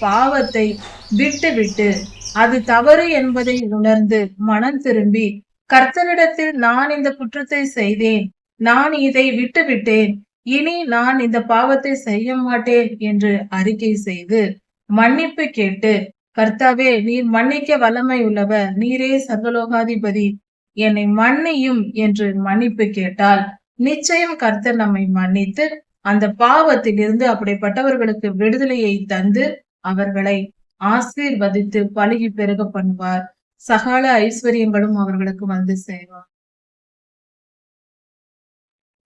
பாவத்தை விட்டுவிட்டு அது தவறு என்பதை உணர்ந்து மனம் திரும்பி கர்த்தரிடத்தில் நான் இந்த குற்றத்தை செய்தேன், நான் இதை விட்டுவிட்டேன், இனி நான் இந்த பாவத்தை செய்ய மாட்டேன் என்று அறிக்கை செய்து மன்னிப்பு கேட்டு, கர்த்தாவே நீர் மன்னிக்க வல்லமை உள்ளவர், நீரே சர்வலோகாதிபதி, என்னை மன்னியும் என்று மன்னிப்பு கேட்டால் நிச்சயம் கர்த்தர் நம்மை மன்னித்து அந்த பாவத்தில் இருந்து அப்படிப்பட்டவர்களுக்கு விடுதலையை தந்து அவர்களை ஆசீர்வதித்து பலுகி பெருக பண்ணுவார். சகல ஐஸ்வர்யங்களும் அவர்களுக்கு வந்து சேரும்.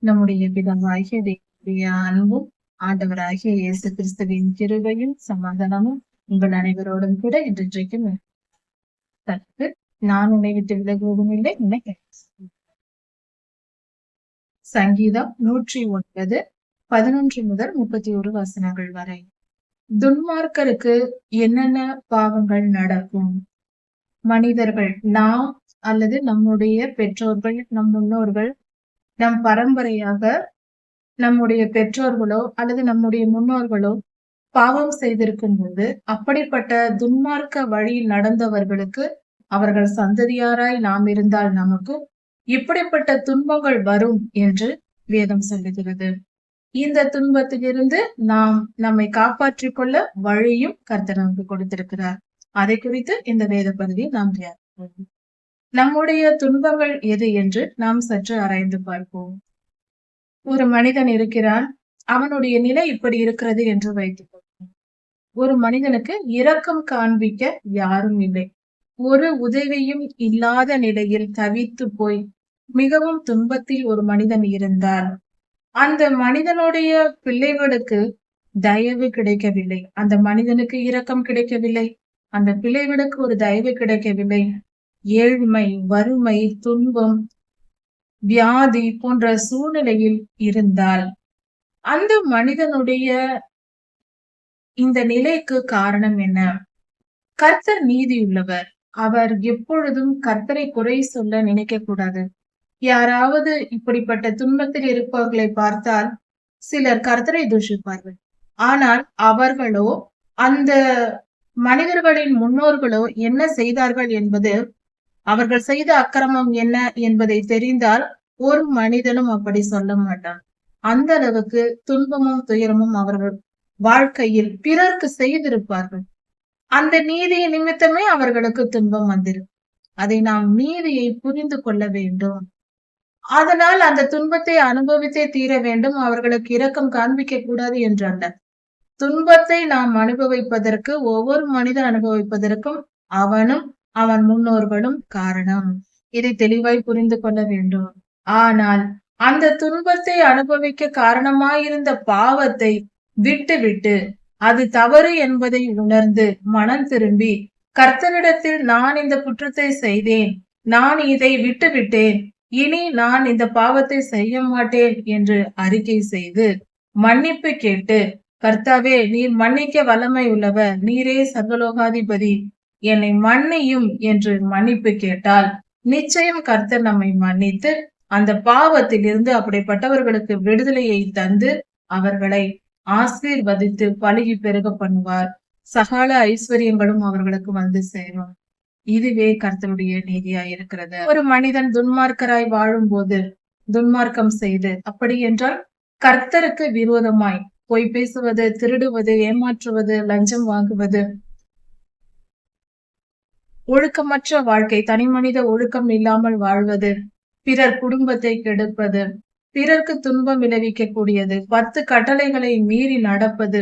நம்முடைய பிதாவாகிய தேவனுடைய அன்பும் ஆண்டவராகிய இயேசு கிறிஸ்துவின் கிருபையும் சமாதானமும் உங்கள் அனைவரோடும் கூட இன்றைக்கும் தற்கு நான் உன்னை விட்டு விலகுவதும் இல்லை. சங்கீதம் 109 11 முதல் 31 வசனங்கள் வரை. துன்மார்க்கருக்கு என்னென்ன பாவங்கள் நடக்கும்? மனிதர்கள், நாம் அல்லது நம்முடைய பெற்றோர்கள், நம் முன்னோர்கள், நம் பரம்பரையாக நம்முடைய பெற்றோர்களோ அல்லது நம்முடைய முன்னோர்களோ பாவம் செய்திருக்கும் போது அப்படிப்பட்ட துன்மார்க்க வழியில் நடந்தவர்களுக்கு அவர்கள் சந்ததியாராய் நாம் இருந்தால் நமக்கு இப்படிப்பட்ட துன்பங்கள் வரும் என்று வேதம் சொல்லுகிறது. இந்த துன்பத்திலிருந்து நாம் நம்மை காப்பாற்றிக் கொள்ள வழியும் கர்த்தர் நமக்கு கொடுத்திருக்கிறார். அதை குறித்து இந்த வேத பகுதியை நாம் தியானிப்போம். நம்முடைய துன்பங்கள் எது என்று நாம் சற்று ஆராய்ந்து பார்ப்போம். ஒரு மனிதன் இருக்கிறான், அவனுடைய நிலை இப்படி இருக்கிறது என்று வைத்துக் கொள்வோம். ஒரு மனிதனுக்கு இரக்கம் காண்பிக்க யாரும் இல்லை. ஒரு உதவியும் இல்லாத நிலையில் தவித்து போய் மிகவும் துன்பத்தில் ஒரு மனிதன் இருந்தால் அந்த மனிதனுடைய பிள்ளைகளுக்கு தயவு கிடைக்கவில்லை, அந்த மனிதனுக்கு இரக்கம் கிடைக்கவில்லை, அந்த பிள்ளைகளுக்கு ஒரு தயவு கிடைக்கவில்லை. ஏழ்மை, வறுமை, துன்பம், வியாதி போன்ற சூழ்நிலையில் இருந்தால் அந்த மனிதனுடைய இந்த நிலைக்கு காரணம் என்ன? கர்த்தர் நீதியுள்ளவர். அவர் எப்பொழுதும் கர்த்தரை குறை சொல்ல நினைக்க கூடாது. யாராவது இப்படிப்பட்ட துன்பத்தில் இருப்பவர்களை பார்த்தால் சிலர் கர்த்தரை தூஷிப்பார்கள். ஆனால் அவர்களோ அந்த மனிதர்களின் முன்னோர்களோ என்ன செய்தார்கள் என்பது, அவர்கள் செய்த அக்கிரமம் என்ன என்பதை தெரிந்தால் ஒரு மனிதனும் அப்படி சொல்ல மாட்டான். அந்த அளவுக்கு துன்பமும் துயரமும் அவர்கள் வாழ்க்கையில் பிறர்க்கு செய்திருப்பார்கள். அந்த நீதியை நிமித்தமே அவர்களுக்கு துன்பம் வந்திருக்கும். அதை நாம் நீதியை புரிந்து கொள்ள வேண்டும். அதனால் அந்த துன்பத்தை அனுபவித்தே தீர வேண்டும். அவர்களுக்கு இரக்கம் காண்பிக்க கூடாது என்று அல்ல. துன்பத்தை நாம் அனுபவிப்பதற்கு, ஒவ்வொரு மனிதன் அனுபவிப்பதற்கும் அவனும் அவன் முன்னோர்களும் காரணம். இதை தெளிவாய் புரிந்து கொள்ள வேண்டும். ஆனால் அந்த துன்பத்தை அனுபவிக்க காரணமாயிருந்த பாவத்தை விட்டுவிட்டு அது தவறு என்பதை உணர்ந்து மனம் திரும்பி கர்த்தரிடத்தில் நான் இந்த குற்றத்தை செய்தேன், நான் இதை விட்டுவிட்டேன், இனி நான் இந்த பாவத்தை செய்ய மாட்டேன் என்று அறிக்கை செய்து மன்னிப்பு கேட்டு, கர்த்தாவே நீர் மன்னிக்க வல்லமை உள்ளவர், நீரே சர்வலோகாதிபதி, என்னை மன்னியும் என்று மன்னிப்பு கேட்டால் நிச்சயம் கர்த்தர் நம்மை மன்னித்து அந்த பாவத்தில் இருந்து அப்படிப்பட்டவர்களுக்கு விடுதலையை தந்து அவர்களை ஆசீர்வதித்து பலுகி பெருக பண்ணுவார். சகல ஐஸ்வர்யங்களும் அவர்களுக்கு வந்து சேரும். இதுவே கர்த்தருடைய நீதியா இருக்கிறது. ஒரு மனிதன் துன்மார்க்கராய் வாழும் போது, துன்மார்க்கம் செய்து, அப்படி என்றால் கர்த்தருக்கு விரோதமாய் பொய் பேசுவது, திருடுவது, ஏமாற்றுவது, லஞ்சம் வாங்குவது, ஒழுக்கமற்ற வாழ்க்கை, தனி மனித ஒழுக்கம் இல்லாமல் வாழ்வது, பிறர் குடும்பத்தை கெடுப்பது, பிறர்க்கு துன்பம் விளைவிக்க கூடியது, 10 கட்டளைகளை மீறி நடப்பது,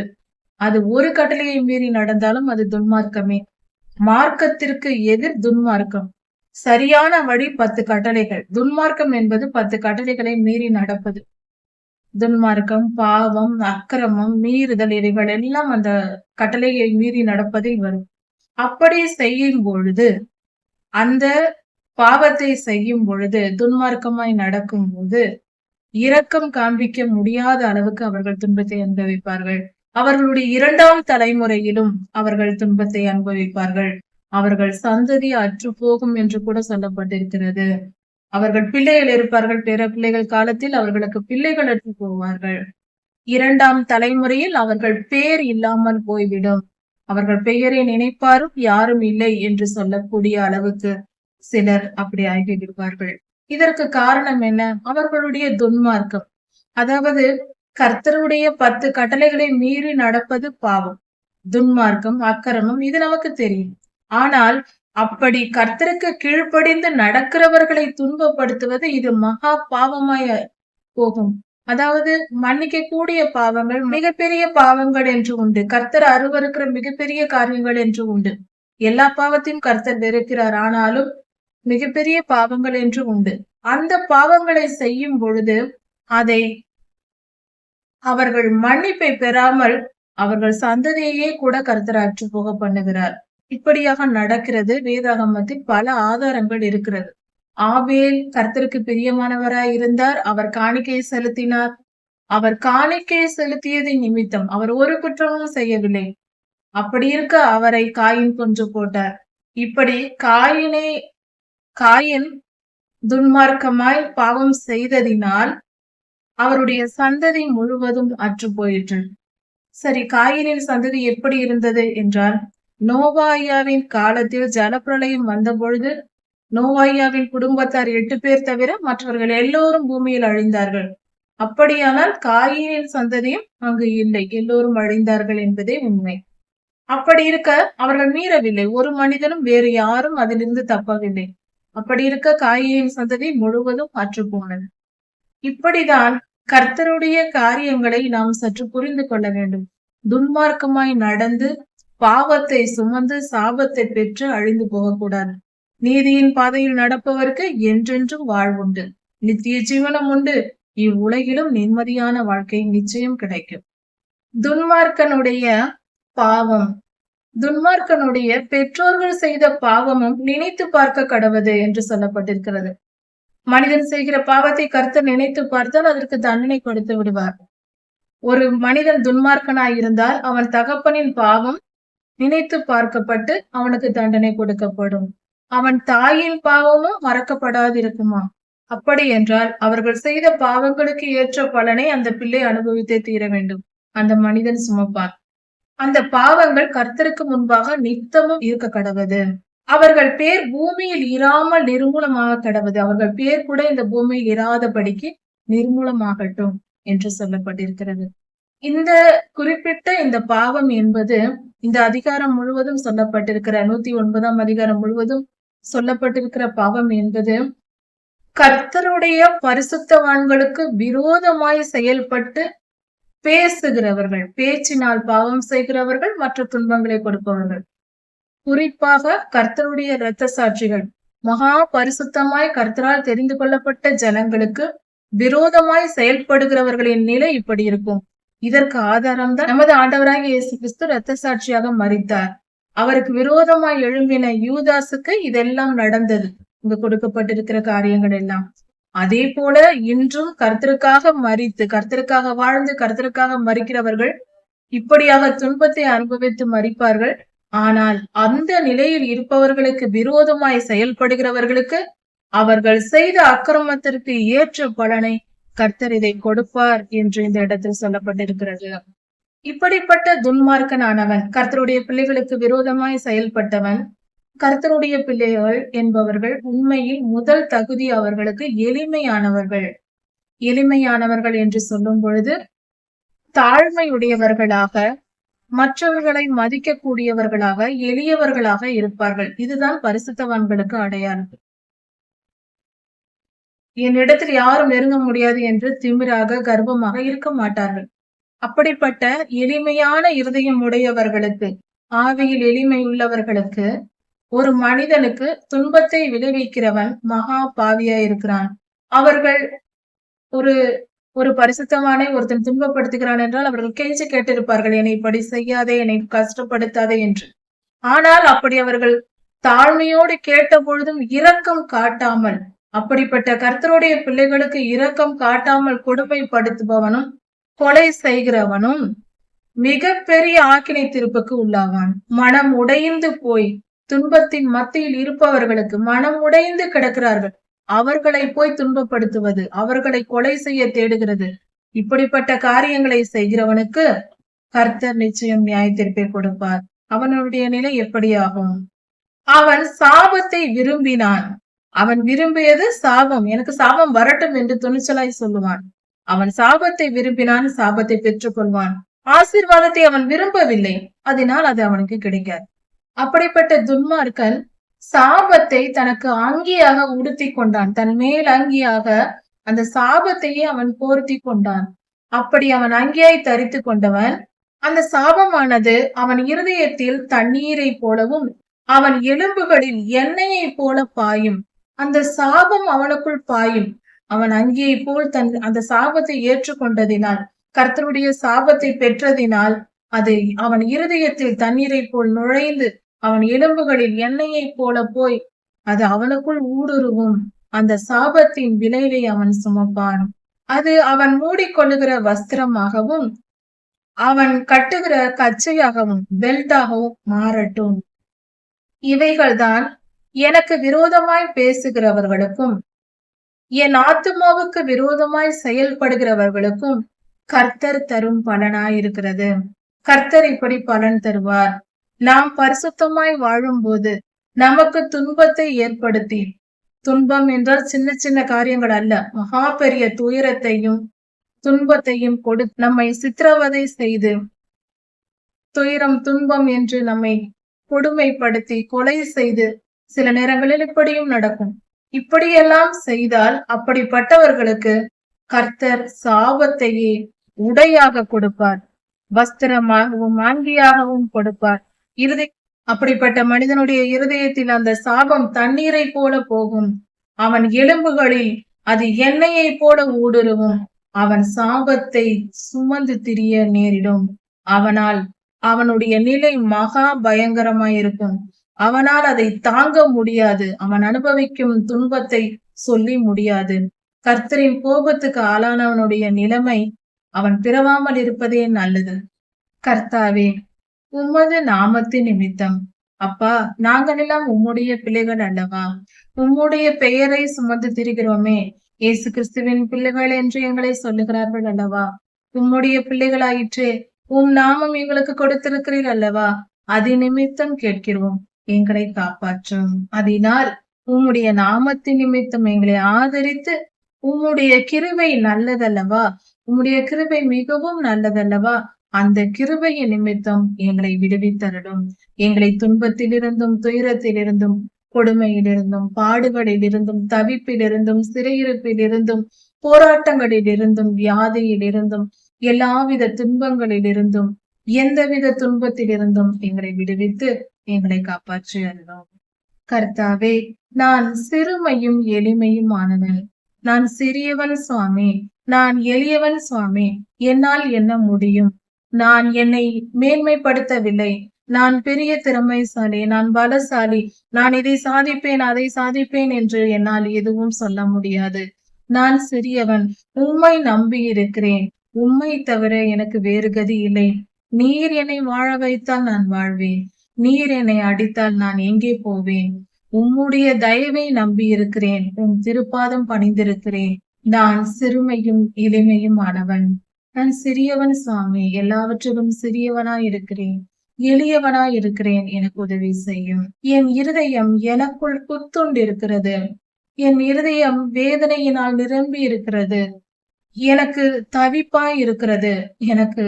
அது ஒரு கட்டளையை மீறி நடந்தாலும் அது துன்மார்க்கமே. மார்க்கத்திற்கு எதிர் துன்மார்க்கம். சரியான வழி 10 கட்டளைகள். துன்மார்க்கம் என்பது 10 கட்டளைகளை மீறி நடப்பது. துன்மார்க்கம், பாவம், அக்கிரமம், மீறுதல், இவைகள் எல்லாம் அந்த கட்டளையை மீறி நடப்பதில் வரும். அப்படி செய்யும் பொழுது, அந்த பாவத்தை செய்யும் பொழுது, துன்மார்க்கமாய் நடக்கும் போது இரக்கம் காண்பிக்க முடியாத அளவுக்கு அவர்கள் துன்பத்தை அனுபவிப்பார்கள். அவர்களுடைய 2ஆம் தலைமுறையிலும் அவர்கள் துன்பத்தை அனுபவிப்பார்கள். அவர்கள் சந்ததி அற்று போகும் என்று கூட சொல்லப்பட்டிருக்கிறது. அவர்கள் பிள்ளைகள் இருப்பார்கள், பிற பிள்ளைகள் காலத்தில் அவர்களுக்கு பிள்ளைகள் அற்று போவார்கள். 2ஆம் தலைமுறையில் அவர்கள் பேர் இல்லாமல் போய்விடும். அவர்கள் பெயரை நினைப்பாரும் யாரும் இல்லை என்று சொல்லக்கூடிய அளவுக்கு சிலர் அப்படி ஆகிவிடுவார்கள். இதற்கு காரணம் என்ன? அவர்களுடைய துன்மார்க்கம். அதாவது கர்த்தருடைய 10 கட்டளைகளை மீறி நடப்பது பாவம், துன்மார்க்கம், அக்கிரமம். இது நமக்கு தெரியும். ஆனால் அப்படி கர்த்தருக்கு கீழ்ப்படிந்து நடக்கிறவர்களை துன்பப்படுத்துவது இது மகா பாவமாய் போகும். அதாவது மன்னிக்க கூடிய பாவங்கள், மிகப்பெரிய பாவங்கள் என்று உண்டு. கர்த்தர் அருவருக்கிற மிகப்பெரிய காரியங்கள் என்று உண்டு. எல்லா பாவத்தையும் கர்த்தர் வெறுக்கிறார். ஆனாலும் மிகப்பெரிய பாவங்கள் என்று உண்டு. அந்த பாவங்களை செய்யும் பொழுது அதை அவர்கள் மன்னிப்பை பெறாமல் அவர்கள் சந்ததியையே கூட கர்த்தர் அற்று போக பண்ணுகிறார். இப்படியாக நடக்கிறது. வேதாகமத்தில் பல ஆதாரங்கள் இருக்கிறது. ஆபேல் கர்த்தருக்கு பிரியமானவராய் இருந்தார். அவர் காணிக்கையை செலுத்தினார். அவர் காணிக்கையை செலுத்தியது நிமித்தம் அவர் ஒரு குற்றமும் செய்யவில்லை. அப்படி இருக்க அவரை காயின் கொன்று போட்டார். இப்படி காயின் துன்மார்க்கமாய் பாவம் செய்ததினால் அவருடைய சந்ததி முழுவதும் அற்று போயிற்று. சரி, காயினின் சந்ததி எப்படி இருந்தது என்றால், நோவாயாவின் காலத்தில் ஜலப்பிரளயம் வந்த பொழுது நோவாயாவின் குடும்பத்தார் 8 பேர் தவிர மற்றவர்கள் எல்லோரும் பூமியில் அழிந்தார்கள். அப்படியானால் காயினின் சந்ததியும் அங்கு இல்லை, எல்லோரும் அழிந்தார்கள் என்பதே உண்மை. அப்படி இருக்க அவர்கள் மீறவில்லை. ஒரு மனிதனும் வேறு யாரும் அதிலிருந்து தப்பவில்லை. அப்படி இருக்க காயினின் சந்ததி முழுவதும் அற்று போனது. இப்படிதான் கர்த்தருடைய காரியங்களை நாம் சற்று புரிந்து கொள்ள வேண்டும். துன்மார்க்கமாய் நடந்து பாவத்தை சுமந்து சாபத்தை பெற்று அழிந்து போகக்கூடாது. நீதியின் பாதையில் நடப்பவருக்கு என்றென்றும் வாழ்வுண்டு, நித்திய ஜீவனம் உண்டு. இவ்வுலகிலும் நிம்மதியான வாழ்க்கை நிச்சயம் கிடைக்கும். துன்மார்க்கனுடைய பாவம், துன்மார்க்கனுடைய பெற்றோர்கள் செய்த பாவமும் நினைத்து பார்க்க கடவது என்று சொல்லப்பட்டிருக்கிறது. மனிதன் செய்கிற பாவத்தை கர்த்தர் நினைத்து பார்த்தால் அதற்கு தண்டனை கொடுத்து விடுவார். ஒரு மனிதன் துன்மார்க்கனாய் இருந்தால் அவன் தகப்பனின் பாவம் நினைத்து பார்க்கப்பட்டு அவனுக்கு தண்டனை கொடுக்கப்படும். அவன் தாயின் பாவமும் மறக்கப்படாது இருக்குமா? அப்படி என்றால் அவர்கள் செய்த பாவங்களுக்கு ஏற்ற பலனை அந்த பிள்ளை அனுபவித்தே தீர வேண்டும். அந்த மனிதன் சுமப்பான். அந்த பாவங்கள் கர்த்தருக்கு முன்பாக நித்தமும் இருக்க கடவது. அவர்கள் பேர் பூமியில் இராமல் நிர்மூலமாக கடவது. அவர்கள் பேர் கூட இந்த பூமியில் இராதபடிக்கு நிர்மூலமாகட்டும் என்று சொல்லப்பட்டிருக்கிறது. இந்த குறிப்பிட்ட இந்த பாவம் என்பது இந்த அதிகாரம் முழுவதும் சொல்லப்பட்டிருக்கிற 109ஆம் அதிகாரம் முழுவதும் சொல்லப்பட்டிருக்கிற பாவம் என்பது கர்த்தருடைய பரிசுத்தவான்களுக்கு விரோதமாய் செயல்பட்டு பேசுகிறவர்கள், பேச்சினால் பாவம் செய்கிறவர்கள், மற்ற துன்பங்களை கொடுப்பவர்கள். குறிப்பாக கர்த்தருடைய இரத்த சாட்சிகள், மகா பரிசுத்தமாய் கர்த்தரால் தெரிந்து கொள்ளப்பட்ட ஜனங்களுக்கு விரோதமாய் செயல்படுகிறவர்களின் நிலை இப்படி இருக்கும். இதற்கு ஆதாரம் தான் நமது ஆண்டவராகிய இயேசு கிறிஸ்து இரத்த சாட்சியாக மரித்தார். அவருக்கு விரோதமாய் எழும்பின யூதாசுக்கு இதெல்லாம் நடந்தது. இங்கு கொடுக்கப்பட்டிருக்கிற காரியங்கள் எல்லாம் அதே போல இன்றும் கர்த்தருக்காக மரித்து, கர்த்தருக்காக வாழ்ந்து, கர்த்தருக்காக மரிக்கிறவர்கள் இப்படியாக துன்பத்தை அனுபவித்து மரிப்பார்கள். ஆனால் அந்த நிலையில் இருப்பவர்களுக்கு விரோதமாய் செயல்படுகிறவர்களுக்கு அவர்கள் செய்த அக்கிரமத்திற்கு ஏற்ற பலனை கர்த்தர் இதை கொடுப்பார் என்று இந்த இடத்தில் சொல்லப்பட்டிருக்கிறது. இப்படிப்பட்ட துன்மார்க்கனானவன், கர்த்தருடைய பிள்ளைகளுக்கு விரோதமாய் செயல்பட்டவன், கர்த்தருடைய பிள்ளைகள் என்பவர்கள் உண்மையில் முதல் தகுதி அவர்களுக்கு எளிமையானவர்கள். எளிமையானவர்கள் என்று சொல்லும் பொழுது தாழ்மையுடையவர்களாக, மற்றவர்களை மதிக்கக்கூடியவர்களாக, எளியவர்களாக இருப்பார்கள். இதுதான் பரிசுத்தவான்களுக்கு அடையாளம். என்னிடத்தில் யாரும் நெருங்க முடியாது என்று திமிராக, கர்வமாக இருக்க மாட்டார்கள். அப்படிப்பட்ட எளிமையான இருதயம் உடையவர்களுக்கு, ஆவியில் எளிமை உள்ளவர்களுக்கு, ஒரு மனிதனுக்கு துன்பத்தை விளைவிக்கிறவன் மகா பாவியா இருக்கிறான். அவர்கள் ஒரு பரிசுத்தவானை ஒருத்தன் துன்பப்படுத்துகிறான் என்றால் அவர்கள் கெஞ்சி கேட்டிருப்பார்கள், என்னை இப்படி செய்யாதே, என்னை கஷ்டப்படுத்தாதே என்று. ஆனால் அப்படி அவர்கள் தாழ்மையோடு கேட்ட பொழுதும் இரக்கம் காட்டாமல், அப்படிப்பட்ட கர்த்தருடைய பிள்ளைகளுக்கு இரக்கம் காட்டாமல் கொடுமைப்படுத்துபவனும் கொலை செய்கிறவனும் மிக பெரிய ஆக்கினை தீர்ப்புக்கு உள்ளாவான். மனம் உடைந்து போய் துன்பத்தின் மத்தியில் இருப்பவர்களுக்கு, மனம் உடைந்து கிடக்கிறார்கள், அவர்களை போய் துன்பப்படுத்துவது, அவர்களை கொலை செய்ய தேடுகிறது, இப்படிப்பட்ட காரியங்களை செய்கிறவனுக்கு கர்த்தர் நிச்சயம் நியாய தீர்ப்பை கொடுப்பார். அவனுடைய நிலை எப்படியாகும்? அவன் சாபத்தை விரும்பினான். அவன் விரும்பியது சாபம். எனக்கு சாபம் வரட்டும் என்று துணிச்சலாய் சொல்லுவான். அவன் சாபத்தை விரும்பினான், சாபத்தை பெற்றுக் கொள்வான். ஆசீர்வாதத்தை அவன் விரும்பவில்லை, அதனால் அது அவனுக்கு கிடைக்காது. அப்படிப்பட்ட துன்மார்க்கன் சாபத்தை தனக்கு அங்கியாக உடுத்தி கொண்டான். தன் மேல் அங்கியாக அந்த சாபத்தையே அவன் போர்த்தி கொண்டான். அப்படி அவன் அங்கியாய் தரித்து கொண்டவன், அந்த சாபமானது அவன் இருதயத்தில் தண்ணீரை போலவும் அவன் எலும்புகளில் எண்ணெயை போல பாயும். அந்த சாபம் அவனுக்குள் பாயும். அவன் அங்கியை போல் அந்த சாபத்தை ஏற்றுக்கொண்டதினால், கர்த்தருடைய சாபத்தை பெற்றதினால், அது அவன் இருதயத்தில் தண்ணீரை போல் நுழைந்து அவன் எலும்புகளில் எண்ணெயை போல போய் அது அவனுக்குள் ஊடுருவும். அந்த சாபத்தின் விளைவை அவன் சுமப்பான். அது அவன் மூடிக்கொள்ளுகிற வஸ்திரமாகவும் அவன் கட்டுகிற கச்சையாகவும் பெல்டாகவும் மாறட்டும். இவைகள்தான் எனக்கு விரோதமாய் பேசுகிறவர்களுக்கும் என் ஆத்துமாவுக்கு விரோதமாய் செயல்படுகிறவர்களுக்கும் கர்த்தர் தரும் பலனாயிருக்கிறது. கர்த்தர் இப்படி பலன் தருவார். நாம் பரிசுத்தமாய் வாழும்போது நமக்கு துன்பத்தை ஏற்படுத்தி, துன்பம் என்றால் சின்ன சின்ன காரியங்கள் அல்ல, மகா பெரிய துயரத்தையும் துன்பத்தையும் நம்மை சித்திரவதை செய்து, துயரம் துன்பம் என்று நம்மை கொடுமைப்படுத்தி கொலை செய்து, சில நேரங்களில் இப்படியும் நடக்கும். இப்படியெல்லாம் செய்தால் அப்படிப்பட்டவர்களுக்கு கர்த்தர் சாபத்தையே உடையாக கொடுப்பார், வஸ்திரமாகவும் ஆங்கியாகவும் கொடுப்பார். அப்படிப்பட்ட மனிதனுடைய இருதயத்தில் அந்த சாபம் தண்ணீரை போல போகும். அவன் எலும்புகளில் அது எண்ணெயை போல ஊடுருவும். அவன் சாபத்தை சுமந்து திரிய நேரிடும். அவனுடைய நிலை மகா பயங்கரமாயிருக்கும். அவனால் அதை தாங்க முடியாது. அவன் அனுபவிக்கும் துன்பத்தை சொல்லி முடியாது. கர்த்தரின் கோபத்துக்கு ஆளானவனுடைய நிலைமை அவன் பிறவாமல் இருப்பதே நல்லது. கர்த்தாவே, உமது நாமத்தின் நிமித்தம், அப்பா, நாங்களெல்லாம் உம்முடைய பிள்ளைகள் அல்லவா? உம்முடைய பெயரை சுமந்து திரிகிறோமே. இயேசு கிறிஸ்துவின் பிள்ளைகள் என்று எங்களை சொல்லுகிறார்கள் அல்லவா? உம்முடைய பிள்ளைகளாயிற்றே, உம் நாமம் எங்களுக்கு கொடுத்திருக்கிறீர் அல்லவா? அது நிமித்தம் கேட்கிறோம், எங்களை காப்பாற்றும். அதனால் உம்முடைய நாமத்தின் நிமித்தம் எங்களை ஆதரித்து, உம்முடைய கிருபை நல்லதல்லவா? உம்முடைய கிருபை மிகவும் நல்லதல்லவா? அந்த கிருபையின் நிமித்தம் எங்களை விடுவித்தரடும். எங்களை துன்பத்திலிருந்தும் துயரத்திலிருந்தும் கொடுமையிலிருந்தும் பாடுகளிலிருந்தும் தவிப்பிலிருந்தும் சிறையிருப்பிலிருந்தும் போராட்டங்களிலிருந்தும் வியாதியிலிருந்தும் எல்லாவித துன்பங்களிலிருந்தும் எந்தவித துன்பத்திலிருந்தும் எங்களை விடுவித்து எங்களை காப்பாற்றி அருளும். கர்த்தாவே, நான் சிறுமையும் எளிமையும் ஆனவன். நான் சிறியவன் சுவாமி, நான் எளியவன் சுவாமி. என்னால் என்ன முடியும்? நான் என்னை மேன்மைப்படுத்தவில்லை. நான் பெரிய திறமைசாலி, நான் பலசாலி, நான் இதை சாதிப்பேன் அதை சாதிப்பேன் என்று என்னால் எதுவும் சொல்ல முடியாது. நான் சிறியவன், உம்மை நம்பி இருக்கிறேன். உம்மை தவிர எனக்கு வேறு கதி இல்லை. நீர் என்னை வாழ வைத்தால் நான் வாழ்வேன். நீர் என்னை அடித்தால் நான் எங்கே போவேன்? உம்முடைய தயவை நம்பி இருக்கிறேன். உம் திருப்பாதம் பணிந்திருக்கிறேன். நான் சிறுமையும் எளிமையும் ஆனவன். நான் சிறியவன் சுவாமி, எல்லாவற்றிலும் சிறியவனாய் இருக்கிறேன், எளியவனாய் இருக்கிறேன். எனக்கு உதவி செய்யும். என் இருதயம் எனக்குள் குத்துண்டிருக்கிறது. என் இருதயம் வேதனையினால் நிரம்பி இருக்கிறது. எனக்கு தவிப்பாய் இருக்கிறது. எனக்கு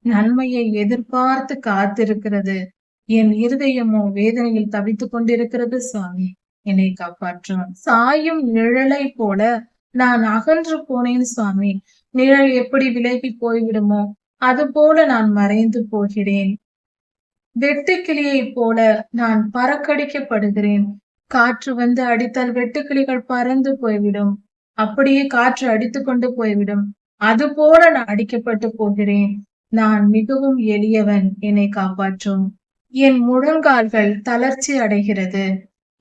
நன்மையை எதிர்பார்த்து காத்திருக்கிறது. என் இருதயமோ வேதனையில் தவித்துக் கொண்டிருக்கிறது. சுவாமி, என்னை காப்பாற்றும். சாயும் நிழலை போல நான் அகன்று போனேன் சுவாமி. நிழல் எப்படி விலகி போய்விடுமோ அது போல நான் மறைந்து போகிறேன். வெட்டுக்கிளியை போல நான் பறக்கடிக்கப்படுகிறேன். காற்று வந்து அடித்தால் வெட்டுக்கிளிகள் பறந்து போய்விடும். அப்படியே காற்று அடித்து கொண்டு போய்விடும். அது போல நான் அடிக்கப்பட்டு போகிறேன். நான் மிகவும் எளியவன், என்னை காப்பாற்றும். என் முழங்கால்கள் தளர்ச்சி அடைகிறது.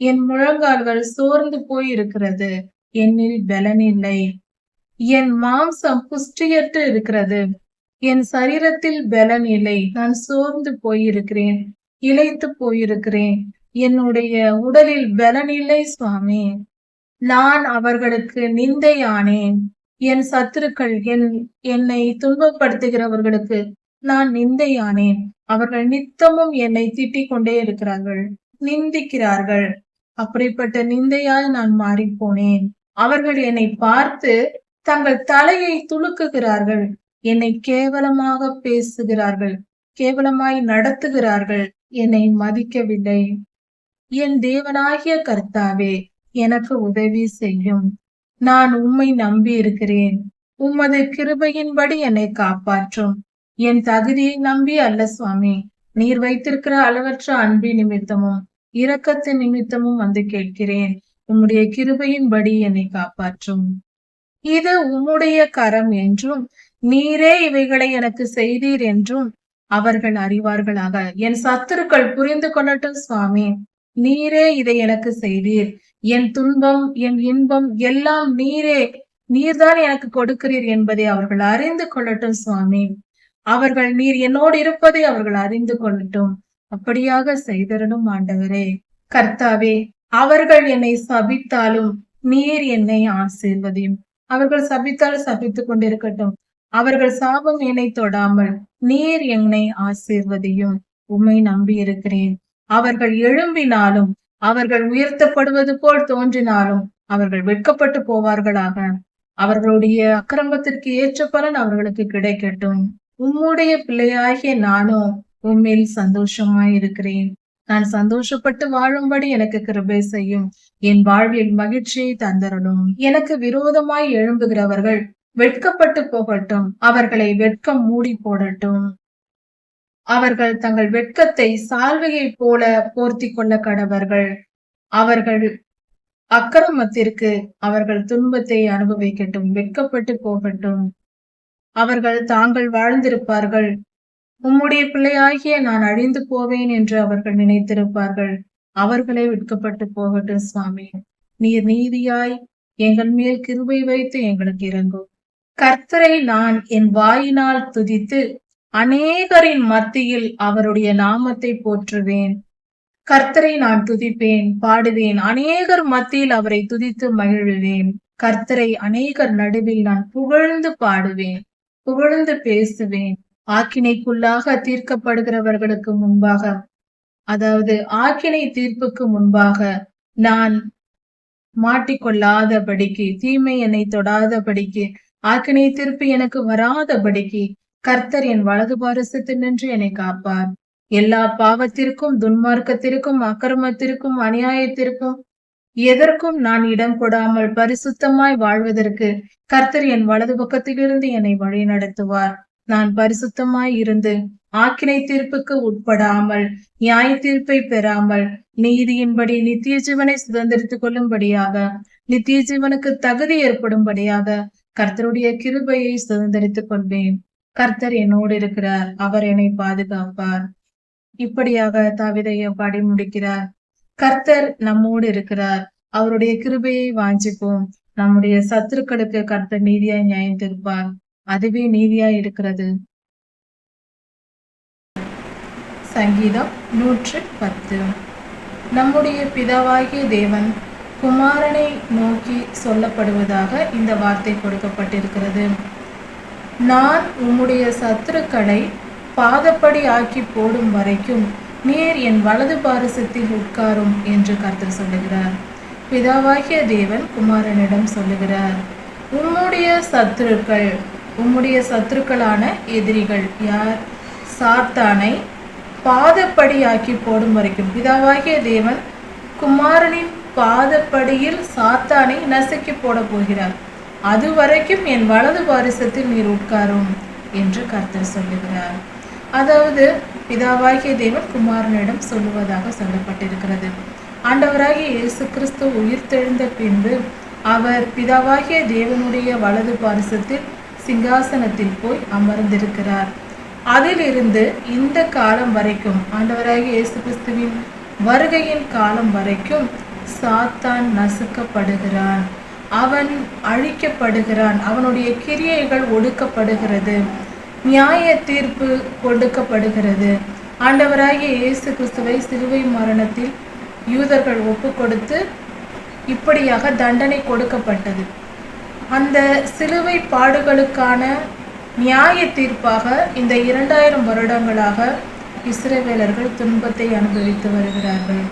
என் முழங்கால்கள் சோர்ந்து போயிருக்கிறது. என்னில் பலனில்லை. என் மாம்சம் புஷ்டியற்று இருக்கிறது. என் சரீரத்தில் பலன் இல்லை. நான் சோர்ந்து போயிருக்கிறேன், இளைத்து போயிருக்கிறேன். என்னுடைய உடலில் பலன் இல்லை சுவாமி. நான் அவர்களுக்கு நிந்தை ஆனேன். என் சத்துருக்கள் என்னை துன்பப்படுத்துகிறவர்களுக்கு நான் நிந்தையானேன். அவர்கள் நித்தமும் என்னை திட்டிக் கொண்டே இருக்கிறார்கள், நிந்திக்கிறார்கள். அப்படிப்பட்ட நிந்தையால் நான் மாறிப்போனேன். அவர்கள் என்னை பார்த்து தங்கள் தலையை துலுக்குகிறார்கள். என்னை கேவலமாக பேசுகிறார்கள், கேவலமாய் நடத்துகிறார்கள். என்னை மதிக்கவில்லை. என் தேவனாகிய கர்த்தாவே, எனக்கு உதவி செய்யும். நான் உம்மை நம்பி இருக்கிறேன். உமது கிருபையின்படி என்னை காப்பாற்றும். என் தகுதியை நம்பி அல்ல சுவாமி, நீர் வைத்திருக்கிற அளவற்ற அன்பின் நிமித்தமும் இரக்கத்தின் நிமித்தமும் வந்து கேட்கிறேன். உம்முடைய கிருபையின்படி என்னை காப்பாற்றும். இது உம்முடைய கரம் என்றும் நீரே இவைகளை எனக்கு செய்தீர் என்றும் அவர்கள் அறிவார்களாக. என் சத்துருக்கள் புரிந்து கொள்ளட்டும் சுவாமி, நீரே இதை எனக்கு செய்தீர். என் துன்பம் என் இன்பம் எல்லாம் நீர்தான் எனக்கு கொடுக்கிறீர் என்பதை அவர்கள் அறிந்து கொள்ளட்டும் சுவாமி. அவர்கள் நீர் என்னோடு இருப்பதை அவர்கள் அறிந்து கொள்ளட்டும். அப்படியாக செய்தரணும் ஆண்டவரே. கர்த்தாவே, அவர்கள் என்னை சபித்தாலும் நீர் என்னை ஆசீர்வதியும். அவர்கள் சபித்தால் சபித்துக் கொண்டிருக்கட்டும். அவர்கள் சாபம் என்னை தொடாமல் நீர் என்னை ஆசீர்வதியும். உம்மை நம்பி இருக்கிறேன். அவர்கள் எழும்பினாலும் அவர்கள் உயர்த்தப்படுவது போல் தோன்றினாலும் அவர்கள் வெட்கப்பட்டு போவார்களாக. அவர்களுடைய அக்கிரமத்திற்கு ஏற்ற பலன் அவர்களுக்கு கிடைக்கட்டும். உம்முடைய பிள்ளையாகிய நானும் உம்மில் சந்தோஷமாய் இருக்கிறேன். நான் சந்தோஷப்பட்டு வாழும்படி எனக்கு கிருபை செய்யும். என் வாழ்வில் மகிழ்ச்சியை தந்தரணும். எனக்கு விரோதமாய் எழும்புகிறவர்கள் வெட்கப்பட்டு போகட்டும். அவர்களை வெட்கம் மூடி போடட்டும். அவர்கள் தங்கள் வெட்கத்தை சால்வையை போல போர்த்தி கொள்ள கடவர்கள். அவர்கள் அக்கிரமத்திற்கு அவர்கள் துன்பத்தை அனுபவிக்கட்டும், வெட்கப்பட்டு போகட்டும். அவர்கள் தாங்கள் வாழ்ந்திருப்பார்கள். உம்முடைய பிள்ளையாகிய நான் அழிந்து போவேன் என்று அவர்கள் நினைத்திருப்பார்கள். அவர்களே வெட்கப்பட்டு போகட்டும் சுவாமி. நீர் நீதியாய் எங்கள் மேல் கிருபை வைத்து எங்களுக்கு இறங்கும். கர்த்தரை நான் என் வாயினால் துதித்து அநேகரின் மத்தியில் அவருடைய நாமத்தை போற்றுவேன். கர்த்தரை நான் துதிப்பேன், பாடுவேன். அநேகர் மத்தியில் அவரை துதித்து மகிழ்வேன். கர்த்தரை அநேகர் நடுவில் நான் புகழ்ந்து பாடுவேன், புகழ்ந்து பேசுவேன். ஆக்கினைக்குள்ளாக தீர்க்கப்படுகிறவர்களுக்கு முன்பாக, அதாவது ஆக்கினை தீர்ப்புக்கு முன்பாக நான் மாட்டிக்கொள்ளாதபடிக்கு, தீமை என்னை தொடாதபடிக்கு, ஆக்கினை தீர்ப்பு எனக்கு வராதபடிக்கு கர்த்தர் என் வலது பாரசத்தில் நின்று என்னை காப்பார். எல்லா பாவத்திற்கும், துன்மார்க்கத்திற்கும், அக்கிரமத்திற்கும், அநியாயத்திற்கும் எதற்கும் நான் இடம் கொடாமல் பரிசுத்தமாய் வாழ்வதற்கு கர்த்தர் என் வலது பக்கத்திலிருந்து என்னை வழி நடத்துவார். நான் பரிசுத்தமாய் இருந்து ஆக்கினை தீர்ப்புக்கு உட்படாமல், நியாய தீர்ப்பை பெறாமல், நீதியின்படி நித்திய ஜீவனை சுதந்திரித்துக் கொள்ளும்படியாக, நித்திய ஜீவனுக்கு தகுதி ஏற்படும்படியாக கர்த்தருடைய கிருபையை சுதந்திரித்துக் கொள்வேன். கர்த்தர் என்னோடு இருக்கிறார், அவர் என்னை பாதுகாப்பார். இப்படியாக தாவீதையா பாடி முடிக்கிறார். கர்த்தர் நம்மோடு இருக்கிறார், அவருடைய கிருபையை வாஞ்சிப்போம். நம்முடைய சத்துருக்களுக்கு கர்த்தர் நீதியாய் நியாயம் தீர்ப்பார். அதுவே நீதியாய் இருக்கிறது. சங்கீதம் 110. நம்முடைய பிதாவாகிய தேவன் குமாரனை நோக்கி சொல்லப்படுவதாக இந்த வார்த்தை கொடுக்கப்பட்டிருக்கிறது. நான் உம்முடைய சத்துருக்களை பாதப்படி ஆக்கி போடும் வரைக்கும் நீர் என் வலது பாரசத்தில் உட்காரும் என்று கர்த்தர் சொல்லுகிறார். பிதாவாகிய தேவன் குமாரனிடம் சொல்லுகிறார், உம்முடைய சத்துருக்களான எதிரிகள் யார்? சாத்தானை பாதப்படி ஆக்கி போடும் வரைக்கும். பிதாவாகிய தேவன் குமாரனின் பாதப்படியில் சாத்தானை நசுக்கி போட போகிறார். அது வரைக்கும் என் வலது பாரிசத்தில் நீர் உட்காரும் என்று கர்த்தர் சொல்லுகிறார். அதாவது பிதாவாகிய தேவன் குமாரனிடம் சொல்லுவதாக சொல்லப்பட்டிருக்கிறது. ஆண்டவராகிய இயேசு கிறிஸ்து உயிர்த்தெழுந்த பின்பு அவர் பிதாவாகிய தேவனுடைய வலது பாரிசத்தில் சிங்காசனத்தில் போய் அமர்ந்திருக்கிறார். அதிலிருந்து இந்த காலம் வரைக்கும், ஆண்டவராகிய இயேசு கிறிஸ்துவின் வருகையின் காலம் வரைக்கும் சாத்தான் நசுக்கப்படுகிறான், அவன் அழிக்கப்படுகிறான், அவனுடைய கிரியைகள் ஒடுக்கப்படுகிறது, நியாய தீர்ப்பு கொடுக்கப்படுகிறது. ஆண்டவராகிய இயேசு கிறிஸ்துவை சிலுவை மரணத்தில் யூதர்கள் ஒப்பு கொடுத்து இப்படியாக தண்டனை கொடுக்கப்பட்டது. அந்த சிலுவை பாடுகளுக்கான நியாய தீர்ப்பாக இந்த 2000 வருடங்களாக இஸ்ரவேலர்கள் துன்பத்தை அனுபவித்து வருகிறார்கள்.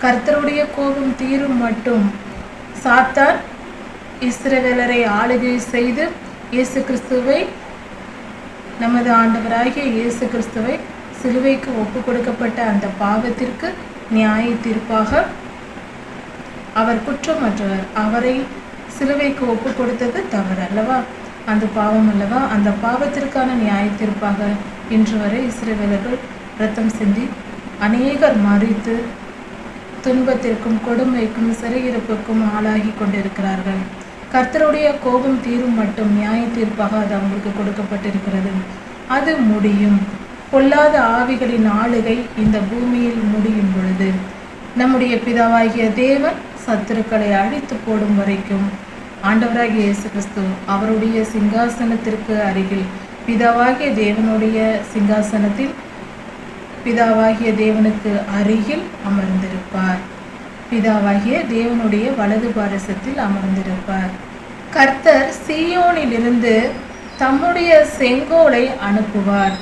கர்த்தருடைய கோபம் தீரும் மட்டும் சாத்தான் இஸ்ரவேலரை ஆளுகை செய்து இயேசு கிறிஸ்துவை, நமது ஆண்டவராகிய இயேசு கிறிஸ்துவை சிலுவைக்கு ஒப்பு கொடுக்கப்பட்ட அந்த பாவத்திற்கு நியாய தீர்ப்பாக அவர் குற்றமற்றவர். அவரை சிலுவைக்கு ஒப்பு கொடுத்தது தவறு அல்லவா? அந்த பாவம் அல்லவா? அந்த பாவத்திற்கான நியாய தீர்ப்பாக இன்று வரை இஸ்ரவேலர்கள் இரத்தம் சிந்தி அநேகர் மறித்து துன்பத்திற்கும் கொடுமைக்கும் சிறையிருப்புக்கும் ஆளாகி கொண்டிருக்கிறார்கள். கர்த்தருடைய கோபம் தீரும் மட்டும் நியாய தீர்ப்பாக அது அவங்களுக்கு கொடுக்கப்பட்டிருக்கிறது. அது முடியும். பொல்லாத ஆவிகளின் ஆளுகை இந்த பூமியில் முடியும் பொழுது நம்முடைய பிதாவாகிய தேவன் சத்துருக்களை அழித்து போடும் வரைக்கும் ஆண்டவராகிய இயேசு கிறிஸ்து அவருடைய சிங்காசனத்திற்கு அருகில், பிதாவாகிய தேவனுடைய சிங்காசனத்தில் பிதாவாகிய தேவனுக்கு அருகில் அமர்ந்திருப்பார். பிதாவாகிய தேவனுடைய வலது பாரசத்தில் அமர்ந்திருப்பார். கர்த்தர் சீயோனிலிருந்து தம்முடைய செங்கோலை அனுப்புவார்.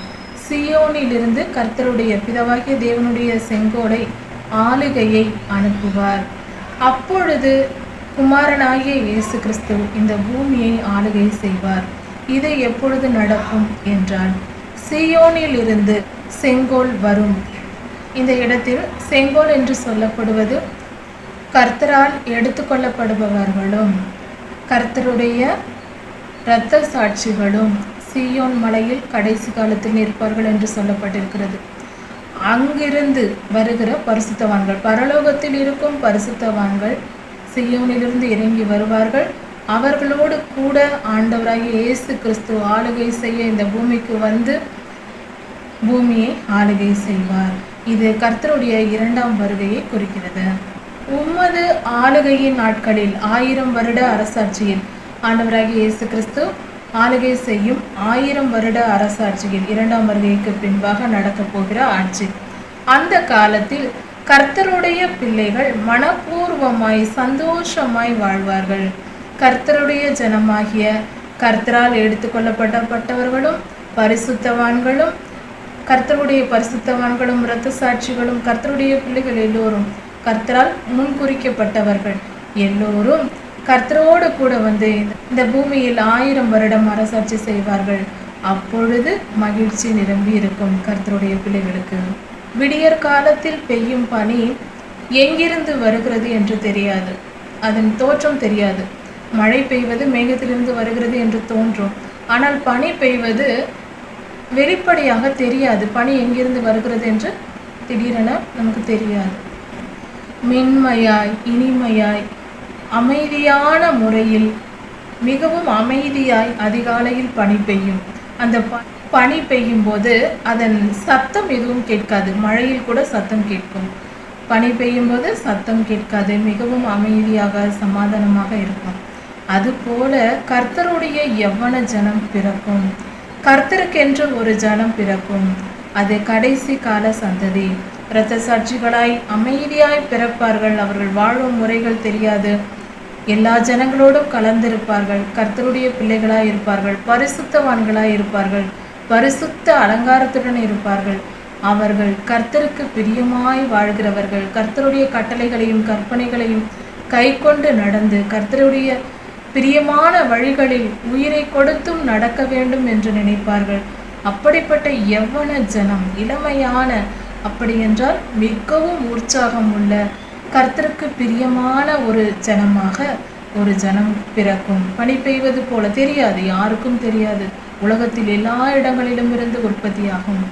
சீயோனிலிருந்து கர்த்தருடைய பிதாவாகிய தேவனுடைய செங்கோலை, ஆளுகையை அனுப்புவார். அப்பொழுது குமாரனாகிய இயேசு கிறிஸ்து இந்த பூமியை ஆளுகை செய்வார். இது எப்பொழுது நடக்கும் என்றால், சீயோனில் இருந்து செங்கோல் வரும். இந்த இடத்தில் செங்கோல் என்று சொல்லப்படுவது கர்த்தரால் எடுத்துக்கொள்ளப்படுபவர்களும் கர்த்தருடைய இரத்த சாட்சிகளும் சீயோன் மலையில் கடைசி காலத்தில் நிற்பார்கள் என்று சொல்லப்பட்டிருக்கிறது. அங்கிருந்து வருகிற பரிசுத்தவான்கள், பரலோகத்தில் இருக்கும் பரிசுத்தவான்கள் சீயோனிலிருந்து இறங்கி வருவார்கள். அவர்களோடு கூட ஆண்டவராகிய இயேசு கிறிஸ்து ஆளுகை செய்ய இந்த பூமிக்கு வந்து பூமியை ஆளுகை செய்வார். இது கர்த்தருடைய 2ஆம் வருகையை குறிக்கிறது. உமது ஆளுகையின் நாட்களில் 1000 வருட அரசாட்சியில் ஆண்டவராகிய இயேசு கிறிஸ்து ஆளுகை செய்யும் 1000 வருட அரசாட்சியில் 2ஆம் வருகைக்கு பின்பாக நடக்கப் போகிற ஆட்சி. அந்த காலத்தில் கர்த்தருடைய பிள்ளைகள் மனப்பூர்வமாய் சந்தோஷமாய் வாழ்வார்கள். கர்த்தருடைய ஜனமாகிய கர்த்தரால் எடுத்துக்கொள்ளப்பட்டவர்களும் பரிசுத்தவான்களும், கர்த்தருடைய பரிசுத்தவான்களும் இரத்த சாட்சிகளும், கர்த்தருடைய பிள்ளைகள் எல்லோரும், கர்த்தரால் முன்குறிக்கப்பட்டவர்கள் எல்லோரும் கர்த்தரோடு கூட வந்து இந்த பூமியில் 1000 வருடம் அரசாட்சி செய்வார்கள். அப்பொழுது மகிழ்ச்சி நிரம்பி இருக்கும் கர்த்தருடைய பிள்ளைகளுக்கு. விடியற் காலத்தில் பெய்யும் பனி எங்கிருந்து வருகிறது என்று தெரியாது, அதன் தோற்றம் தெரியாது. மழை பெய்வது மேகத்திலிருந்து வருகிறது என்று தோன்றும், ஆனால் பனி பெய்வது வெளிப்படையாக தெரியாது. பனி எங்கிருந்து வருகிறது என்று திடீரென நமக்கு தெரியாது. மென்மையாய், இனிமையாய், அமைதியான முறையில், மிகவும் அமைதியாய் அதிகாலையில் பனி பெய்யும். அந்த பனி பெய்யும் போது அதன் சத்தம் எதுவும் கேட்காது. மழையில் கூட சத்தம் கேட்கும். பனி பெய்யும் போது சத்தம் கேட்காது. மிகவும் அமைதியாக சமாதானமாக இருக்கும். அதுபோல கர்த்தருடைய யவ்வன ஜனம் பிறக்கும். கர்த்தருக்கென்று ஒரு ஜனம் பிறக்கும். அது கடைசி கால சந்ததி. இரத்த சாட்சிகளாய் அமைதியாய் பிறப்பார்கள். அவர்கள் வாழும் முறைகள் தெரியாது. எல்லா ஜனங்களோடும் கலந்திருப்பார்கள். கர்த்தருடைய பிள்ளைகளாய் இருப்பார்கள். பரிசுத்தவான்களாய் இருப்பார்கள். பரிசுத்த அலங்காரத்துடன் இருப்பார்கள். அவர்கள் கர்த்தருக்கு பிரியமாய் வாழ்கிறவர்கள். கர்த்தருடைய கட்டளைகளையும் கற்பனைகளையும் கை கொண்டு நடந்து கர்த்தருடைய பிரியமான வழிகளில் உயிரை கொடுத்தும் நடக்க வேண்டும் என்று நினைப்பார்கள். அப்படிப்பட்ட யவ்வன ஜனம், இளமையான, அப்படி என்றால் மிகவும் உற்சாகம் உள்ள, கர்த்தருக்கு பிரியமான ஒரு ஜனமாக ஒரு ஜனம் பிறக்கும். பனி பெய்வது போல தெரியாது, யாருக்கும் தெரியாது. உலகத்தில் எல்லா இடங்களிலும் இருந்து உற்பத்தியாகும்.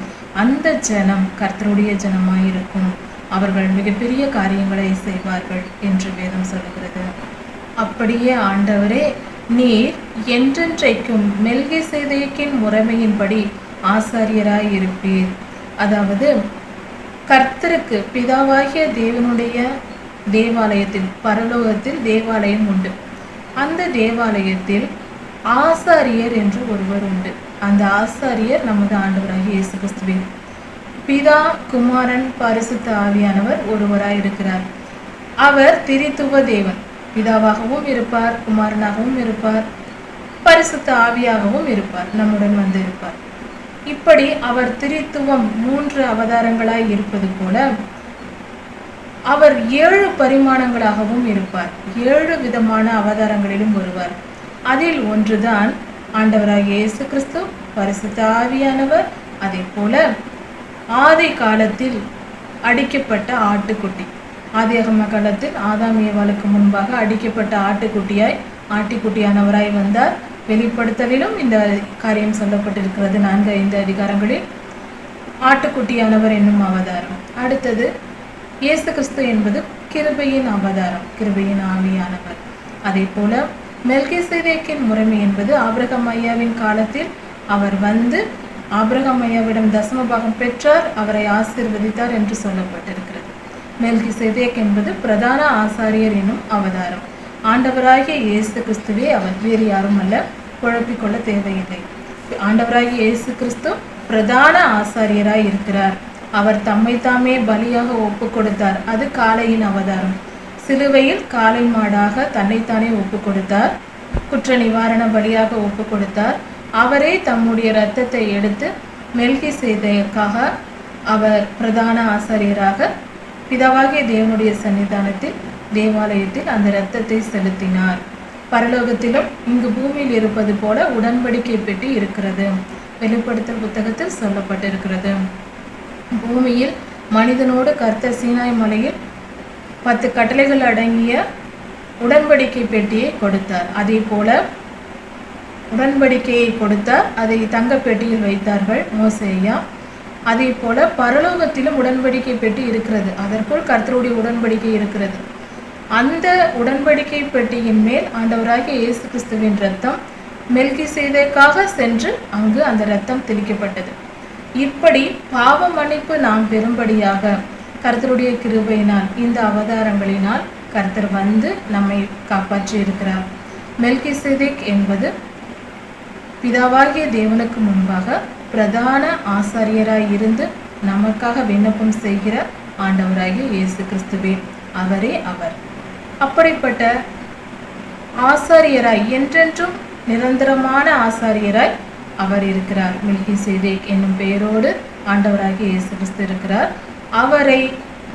அந்த ஜனம் கர்த்தருடைய ஜனமாயிருக்கும். அவர்கள் மிகப்பெரிய காரியங்களை செய்வார்கள் என்று வேதம் சொல்லுகிறது. அப்படியே ஆண்டவரே, நீர் என்றென்றைக்கும் மெல்கிசேதேக்கின் முறைமையின்படி ஆசாரியராய் இருப்பீர். அதாவது கர்த்தருக்கு பிதாவாகிய தேவனுடைய தேவாலயத்தில், பரலோகத்தில் தேவாலயம் உண்டு. அந்த தேவாலயத்தில் ஆசாரியர் என்று ஒருவர் உண்டு. அந்த ஆசாரியர் நமது ஆண்டவராகிய இயேசு கிறிஸ்துவின் பிதா, குமாரன், பரிசுத்த ஆவியானவர் ஒருவராய் இருக்கிறார். அவர் திரித்துவ தேவன். பிதாவாகவும் இருப்பார், குமாரனாகவும் இருப்பார், பரிசுத்த ஆவியாகவும் இருப்பார், நம்முடன் வந்து இருப்பார். இப்படி அவர் திரித்துவம் 3 அவதாரங்களாய் இருப்பது போல அவர் 7 பரிமாணங்களாகவும் இருப்பார். 7 விதமான அவதாரங்களிலும் வருவார். அதில் ஒன்றுதான் ஆண்டவராகிய இயேசு கிறிஸ்து, பரிசுத்த ஆவியானவர். அதே போல ஆதி காலத்தில் அடிக்கப்பட்ட ஆட்டுக்குட்டி, ஆதியாகம காலத்தில் ஆதாம் ஏவாளுக்கு முன்பாக அடிக்கப்பட்ட ஆட்டுக்குட்டியானவராய் வந்தார். வெளிப்படுத்தலிலும் இந்த காரியம் சொல்லப்பட்டிருக்கிறது 4-5 அதிகாரங்களில். ஆட்டுக்குட்டியானவர் என்னும் அவதாரம். அடுத்தது இயேசு கிறிஸ்து என்பது கிருபையின் அவதாரம், கிருபையின் ஆவியானவர். அதே போல மெல்கிசேதேக்கின் முறைமை என்பது ஆபிரகாம் ஐயாவின் காலத்தில் அவர் வந்து ஆபிரகாம் ஐயாவிடம் தசமபாகம் பெற்றார், அவரை ஆசீர்வதித்தார் என்று சொல்லப்பட்டிருக்கிறது. மெல்கிசேதேக் என்பது பிரதான ஆசாரியர் என்னும் அவதாரம். ஆண்டவராகிய இயேசு கிறிஸ்துவே அவர், வேறு யாரும் அல்ல, குழப்பிக்கொள்ள தேவையில்லை. ஆண்டவராகிய இயேசு கிறிஸ்து பிரதான ஆசாரியராய் இருக்கிறார். அவர் தம்மை தாமே பலியாக ஒப்பு கொடுத்தார், அது காளையின் அவதாரம். சிலுவையில் காளை மாடாக தன்னைத்தானே ஒப்பு கொடுத்தார், குற்ற நிவாரண பலியாக ஒப்பு கொடுத்தார். அவரே தம்முடைய இரத்தத்தை எடுத்து மெல்கிசேதேக்காக அவர் பிரதான ஆசாரியராக பிதாவாகிய தேவனுடைய சன்னிதானத்தில் தேவாலயத்தில் அந்த இரத்தத்தை செலுத்தினார். பரலோகத்திலும் இங்கு பூமியில் இருப்பது போல உடன்படிக்கை பெட்டி இருக்கிறது. வெளிப்படுத்தல் புத்தகத்தில் சொல்லப்பட்டிருக்கிறது. பூமியில் மனிதனோடு கர்த்தர் சீனாய் மலையில் 10 கட்டளைகள் அடங்கிய உடன்படிக்கை பெட்டியை கொடுத்தார். அதே போல உடன்படிக்கையை கொடுத்தார், அதை தங்க பெட்டியில் வைத்தார்கள் மோசேயா. அதே போல பரலோகத்திலும் உடன்படிக்கை பெட்டி இருக்கிறது, அதற்குள் கர்த்தருடைய உடன்படிக்கை இருக்கிறது. அந்த உடன்படிக்கை பெட்டியின் மேல் ஆண்டவராகிய இயேசு கிறிஸ்துவின் இரத்தம் மெல்கிசேதேக்காக சென்று அங்கு அந்த இரத்தம் தெளிக்கப்பட்டது. இப்படி பாவ மன்னிப்பு நாம் பெறும்படியாக கர்த்தருடைய கிருபையினால் இந்த அவதாரங்களினால் கர்த்தர் வந்து நம்மை காப்பாற்றி இருக்கிறார். மெல்கிசேதேக் என்பது பிதாவாகிய தேவனுக்கு முன்பாக பிரதான ஆசாரியராய் இருந்து நமக்காக விண்ணப்பம் செய்கிற ஆண்டவராகிய இயேசு கிறிஸ்துவே, அவரே அவர். அப்படிப்பட்ட ஆசாரியராய், என்றென்றும் நிரந்தரமான ஆசாரியராய் அவர் இருக்கிறார். மெல்கிசேதேக் என்னும் பெயரோடு ஆண்டவராகிய இயேசு கிறிஸ்து இருக்கிறார். அவரை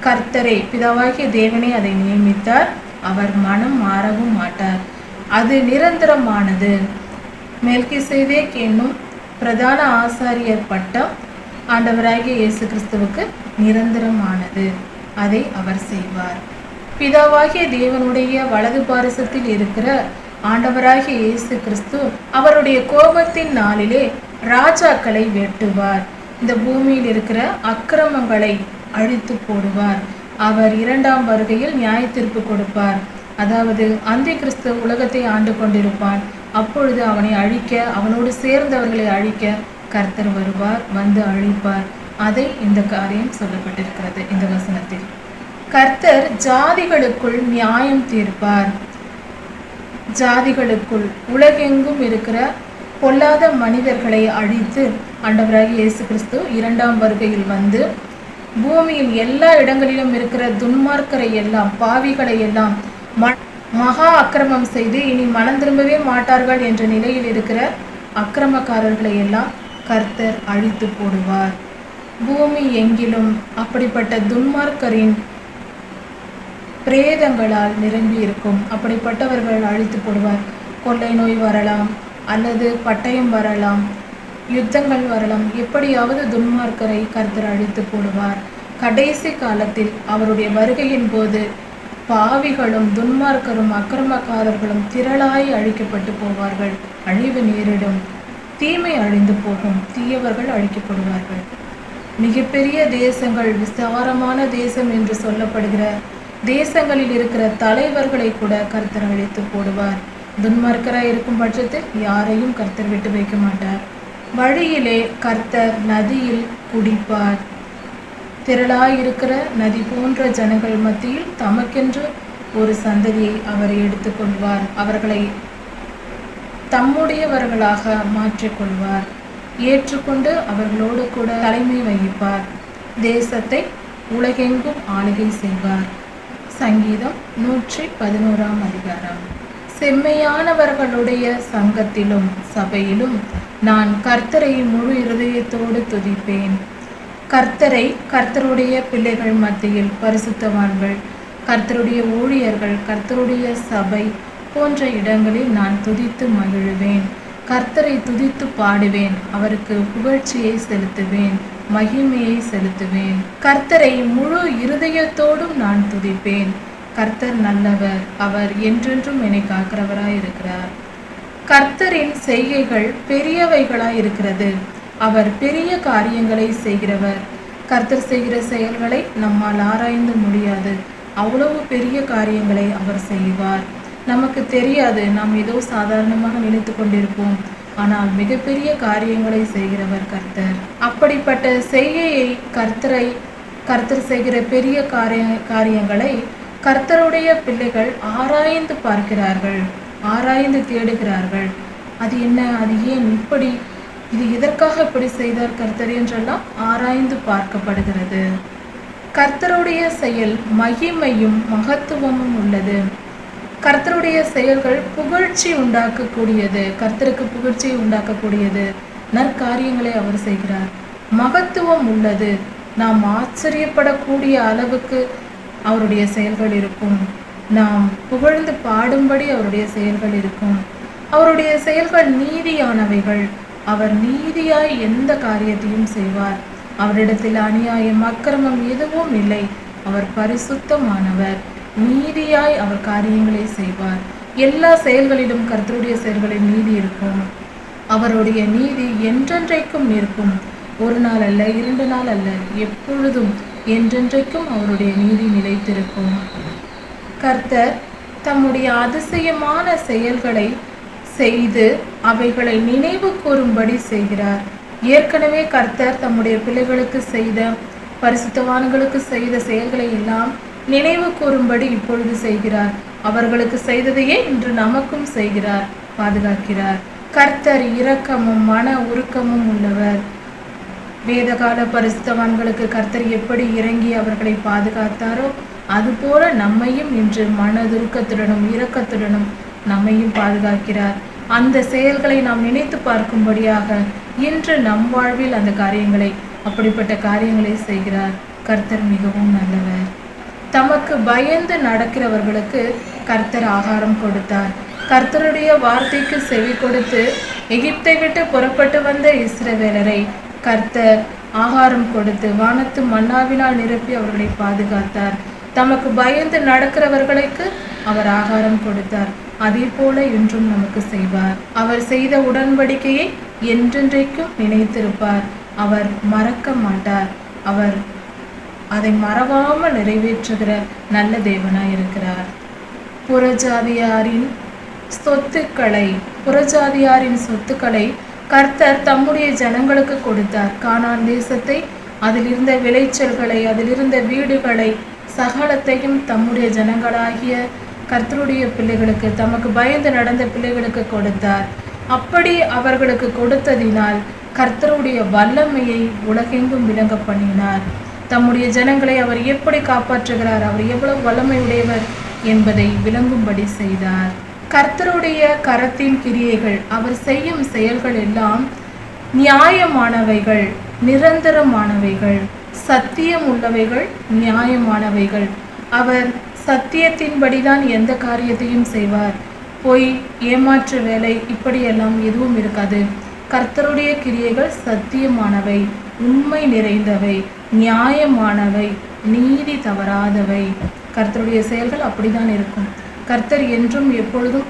கர்த்தரை, பிதாவாகிய தேவனே அதை நியமித்தார். அவர் மனம் மாறவும் மாட்டார், அது நிரந்தரமானது. மெல்கிசேதேக் என்னும் பிரதான ஆசாரியர் பட்டம் ஆண்டவராகிய இயேசு கிறிஸ்துவுக்கு நிரந்தரமானது, அதை அவர் செய்வார். பிதாவாகிய தேவனுடைய வலது பாரிசத்தில் இருக்கிற ஆண்டவராகிய இயேசு கிறிஸ்து அவருடைய கோபத்தின் நாளிலே ராஜாக்களை வெட்டுவார். இந்த பூமியில் இருக்கிற அக்கிரமங்களை அழித்து போடுவார். அவர் 2ஆம் வருகையில் நியாய தீர்ப்பு கொடுப்பார். அதாவது அந்தி கிறிஸ்து உலகத்தை ஆண்டு கொண்டிருப்பான். அப்பொழுது அவனை அழிக்க, அவனோடு சேர்ந்தவர்களை அழிக்க கர்த்தர் வருவார், வந்து அழிப்பார். அதை இந்த காரியம் சொல்லப்பட்டிருக்கிறது இந்த வசனத்தில். கர்த்தர் ஜாதிகளுக்குள் நியாயம் தீர்ப்பார். ஜாதிகளுக்குள் உலகெங்கும் இருக்கிற பொல்லாத மனிதர்களை அழித்து ஆண்டவராகிய இயேசு கிறிஸ்து 2ஆம் வருகையில் வந்து பூமியில் எல்லா இடங்களிலும் இருக்கிற துன்மார்க்கரை எல்லாம், பாவிகளை எல்லாம், மகா அக்கிரமம் செய்து இனி மனம் திரும்பவே மாட்டார்கள் என்ற நிலையில் இருக்கிற அக்கிரமக்காரர்களை எல்லாம் கர்த்தர் அழித்து போடுவார். பூமி எங்கிலும் அப்படிப்பட்ட துன்மார்க்கரின் பிரேதங்களால் நிரம்பி இருக்கும். அப்படிப்பட்டவர்கள் அழித்து போடுவார். கொள்ளை நோய் வரலாம், அல்லது பட்டயம் வரலாம், யுத்தங்கள் வரலாம். எப்படியாவது துன்மார்க்கரை கர்த்தர் அழித்து போடுவார். கடைசி காலத்தில் அவருடைய வருகையின் போது பாவிகளும் துன்மார்க்கரும் அக்கிரமக்காரர்களும் திரளாய் அழிக்கப்பட்டு போவார்கள். அழிவு நேரிடும், தீமை அழிந்து போகும், தீயவர்கள் அழிக்கப்படுவார்கள். மிகப்பெரிய தேசங்கள், விஸ்தாரமான தேசம் என்று சொல்லப்படுகிற தேசங்களில் இருக்கிற தலைவர்களை கூட கர்த்தர் அழித்து போடுவார். துன்மார்க்கராய் இருக்கும் பட்சத்தில் யாரையும் கர்த்தர் விட்டு வைக்க மாட்டார். வழியிலே கர்த்தர் நதியில் குடிப்பார். திரளாயிருக்கிற நதி போன்ற ஜனங்கள் மத்தியில் தமக்கென்று ஒரு சந்ததியை அவர் எடுத்துக்கொள்வார். அவர்களை தம்முடையவர்களாக மாற்றிக்கொள்வார். ஏற்றுக்கொண்டு அவர்களோடு கூட தலைமை வகிப்பார். தேசத்தை உலகெங்கும் ஆளுகை செய்வார். சங்கீதம் 111 அதிகாரம். செம்மையானவர்களுடைய சங்கத்திலும் சபையிலும் நான் கர்த்தரை முழு இருதயத்தோடு துதிப்பேன். கர்த்தரை கர்த்தருடைய பிள்ளைகள் மத்தியில் பரிசுத்தவான்கள், கர்த்தருடைய ஊழியர்கள், கர்த்தருடைய சபை போன்ற இடங்களில் நான் துதித்து மகிழுவேன். கர்த்தரை துதித்து பாடுவேன். அவருக்கு புகழ்ச்சியை செலுத்துவேன், மகிமையை செலுத்துவேன். கர்த்தரை முழு இருதயத்தோடும் நான் துதிப்பேன். கர்த்தர் நல்லவர், அவர் என்றென்றும் என்னை காக்கிறவராய் இருக்கிறார். கர்த்தரின் செய்கைகள் பெரியவைகளாய் இருக்கிறது. அவர் பெரிய காரியங்களை செய்கிறவர். கர்த்தர் செய்கிற செயல்களை நம்மால் ஆராய்ந்து முடியாது. அவ்வளவு பெரிய காரியங்களை அவர் செய்வார். நமக்கு தெரியாது, நாம் ஏதோ சாதாரணமாக நினைத்து கொண்டிருப்போம். ஆனால் மிகப்பெரிய காரியங்களை செய்கிறவர் கர்த்தர். அப்படிப்பட்ட செய்கையை கர்த்தர் செய்கிற பெரிய காரியங்களை கர்த்தருடைய பிள்ளைகள் ஆராய்ந்து பார்க்கிறார்கள், ஆராய்ந்து தேடுகிறார்கள். அது என்ன, அது ஏன் இப்படி, இது எதற்காக இப்படி செய்தார் கர்த்தர் என்றெல்லாம் ஆராய்ந்து பார்க்கப்படுகிறது. கர்த்தருடைய செயல் மகிமையும் மகத்துவமும் உள்ளது. கர்த்தருடைய செயல்கள் புகழ்ச்சி உண்டாக்கக்கூடியது. கர்த்தருக்கு புகழ்ச்சியை உண்டாக்கக்கூடியது. நற்காரியங்களை அவர் செய்கிறார். மகத்துவம் உள்ளது. நாம் ஆச்சரியப்படக்கூடிய அளவுக்கு அவருடைய செயல்கள் இருக்கும். நாம் புகழ்ந்து பாடும்படி அவருடைய செயல்கள் இருக்கும். அவருடைய செயல்கள் நீதியானவைகள். அவர் நீதியாய் எந்த காரியத்தையும் செய்வார். அவரிடத்தில் அநியாயம், அக்கிரமம் எதுவும் இல்லை. அவர் பரிசுத்தமானவர். நீதியாய் அவர் காரியங்களை செய்வார். எல்லா செயல்களிலும் கர்த்தருடைய செயல்களில் நீதி இருக்கும். அவருடைய நீதி என்றென்றைக்கும் நிற்கும். ஒரு நாள் அல்ல, 2 நாள் அல்ல, எப்பொழுதும் என்றென்றைக்கும் அவருடைய நீதி நிலைத்திருக்கும். கர்த்தர் தம்முடைய அதிசயமான செயல்களை செய்து அவைகளை நினைவு கூறும்படி செய்கிறார். ஏற்கனவே கர்த்தர் தம்முடைய பிள்ளைகளுக்கு செய்த, பரிசுத்தவான்களுக்கு செய்த செயல்களை எல்லாம் நினைவு கூறும்படி இப்பொழுது செய்கிறார். அவர்களுக்கு செய்ததையே இன்று நமக்கும் செய்கிறார், பாதுகாக்கிறார். கர்த்தர் இரக்கமும் மன உருக்கமும் உள்ளவர். வேதகால பரிசுத்தவான்களுக்கு கர்த்தர் எப்படி இறங்கி அவர்களை பாதுகாத்தாரோ அதுபோல நம்மையும் இன்று மனதுருக்கத்துடனும் இரக்கத்துடனும் நம்மையும் பாதுகாக்கிறார். அந்த செயல்களை நாம் நினைத்து பார்க்கும்படியாக இன்று நம் வாழ்வில் அந்த காரியங்களை, அப்படிப்பட்ட காரியங்களை செய்கிறார். கர்த்தர் மிகவும் நல்லவர். தமக்கு பயந்து நடக்கிறவர்களுக்கு கர்த்தர் ஆகாரம் கொடுத்தார். கர்த்தருடைய வார்த்தைக்கு செவி கொடுத்து எகிப்தை விட்டு புறப்பட்டு வந்த இஸ்ரவேலரை கர்த்தர் ஆகாரம் கொடுத்து வானத்து மன்னாவினால் நிரப்பி அவர்களை பாதுகாத்தார். தமக்கு பயந்து நடக்கிறவர்களுக்கு அவர் ஆகாரம் கொடுத்தார். அதே போல இன்றும் நமக்கு செய்வார். அவர் செய்த உடன்படிக்கையை என்றென்றைக்கும் நினைத்திருப்பார். அவர் மறக்க மாட்டார். அவர் அதை மறவாமல் நிறைவேற்றுகிற நல்ல தேவனாய் இருக்கிறார். புறஜாதியாரின் சொத்துக்களை கர்த்தர் தம்முடைய ஜனங்களுக்கு கொடுத்தார். கானான் தேசத்தை, அதிலிருந்த விளைச்சல்களை, அதிலிருந்த வீடுகளை, சகலத்தையும் தம்முடைய ஜனங்களாகிய கர்த்தருடைய பிள்ளைகளுக்கு, தமக்கு பயந்து நடந்த பிள்ளைகளுக்கு கொடுத்தார். அப்படி அவர்களுக்கு கொடுத்ததினால் கர்த்தருடைய வல்லமையை உலகெங்கும் விளங்க பண்ணினார். தம்முடைய ஜனங்களை அவர் எப்படி காப்பாற்றுகிறார், அவர் எவ்வளவு வல்லமையுடையவர் என்பதை விளங்கும்படி செய்தார். கர்த்தருடைய கரத்தின் கிரியைகள், அவர் செய்யும் செயல்கள் எல்லாம் நியாயமானவைகள், நிரந்தரமானவைகள், சத்தியம் உள்ளவைகள், நியாயமானவைகள். அவர் சத்தியத்தின்படிதான் எந்த காரியத்தையும் செய்வார். பொய், ஏமாற்று வேலை இப்படியெல்லாம் எதுவும் இருக்காது. கர்த்தருடைய கிரியைகள் சத்தியமானவை, உண்மை நிறைந்தவை, நியாயமானவை, நீதி தவறாதவை. கர்த்தருடைய செயல்கள் அப்படிதான் இருக்கும். கர்த்தர் என்றும் எப்பொழுதும்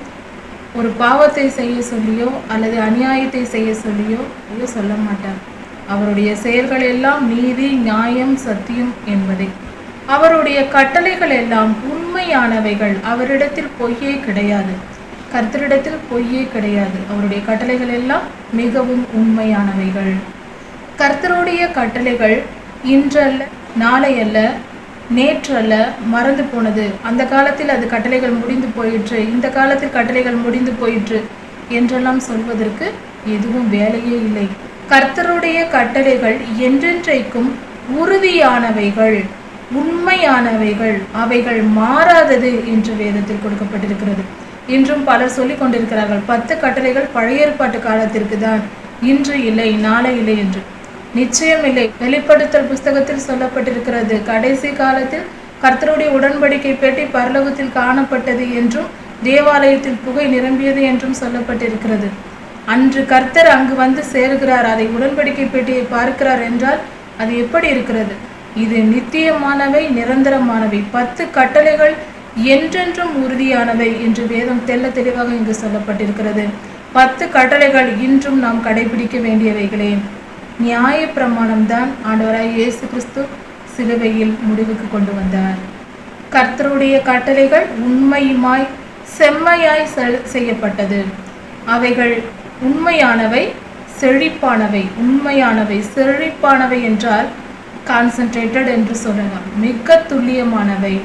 ஒரு பாவத்தை செய்ய சொல்லியோ அல்லது அநியாயத்தை செய்ய சொல்லியோ சொல்ல மாட்டார். அவருடைய செயல்கள் எல்லாம் நீதி, நியாயம், சத்தியம் என்பதே. அவருடைய கட்டளைகள் எல்லாம் உண்மையானவைகள். அவரிடத்தில் பொய்யே கிடையாது. கர்த்தரிடத்தில் பொய்யே கிடையாது. அவருடைய கட்டளைகள் எல்லாம் மிகவும் உண்மையானவைகள். கர்த்தருடைய கட்டளைகள் இன்றல்ல, நாளையல்ல, நேற்றல்ல, மறந்து போனது. அந்த காலத்தில் அது கட்டளைகள் முடிந்து போயிற்று, இந்த காலத்தில் கட்டளைகள் முடிந்து போயிற்று என்றெல்லாம் சொல்வதற்கு எதுவும் வேலையே இல்லை. கர்த்தருடைய கட்டளைகள் என்றென்றைக்கும் உறுதியானவைகள், உண்மையானவைகள், அவைகள் மாறாதது என்று வேதத்தில் கொடுக்கப்பட்டிருக்கிறது. இன்றும் பலர் சொல்லிக் கொண்டிருக்கிறார்கள் 10 கட்டளைகள் பழைய ஏற்பாட்டு காலத்திற்கு தான், இன்று இல்லை, நாளை இல்லை என்று. நிச்சயம் இல்லை. வெளிப்படுத்தல் புஸ்தகத்தில் சொல்லப்பட்டிருக்கிறது, கடைசி காலத்தில் கர்த்தருடைய உடன்படிக்கை பெட்டி பரலோகத்தில் காணப்பட்டது என்றும் தேவாலயத்தில் புகை நிரம்பியது என்றும் சொல்லப்பட்டிருக்கிறது. அன்று கர்த்தர் அங்கு வந்து சேருகிறார், அதை உடன்படிக்கை பெட்டியை பார்க்கிறார் என்றால் அது எப்படி இருக்கிறது? இது நித்தியமானவை, நிரந்தரமானவை. 10 கட்டளைகள் என்றென்றும் உறுதியானவை என்று வேதம் தெள்ள தெளிவாக இங்கு சொல்லப்பட்டிருக்கிறது. 10 கட்டளைகள் இன்றும் நாம் கடைபிடிக்க வேண்டியவைகளே. நியாய பிரமாணம் தான் ஆண்டவராய் இயேசு கிறிஸ்து சிலுவையில் முடிவுக்கு கொண்டு வந்தார். கர்த்தருடைய கட்டளைகள் உண்மையுமாய் செம்மையாய் செய்யப்பட்டது. அவைகள் உண்மையானவை, செழிப்பானவை. உண்மையானவை, செழிப்பானவை என்றால் கான்சென்ட்ரேட்டட் என்று சொல்லலாம். மிக துல்லியமானவை,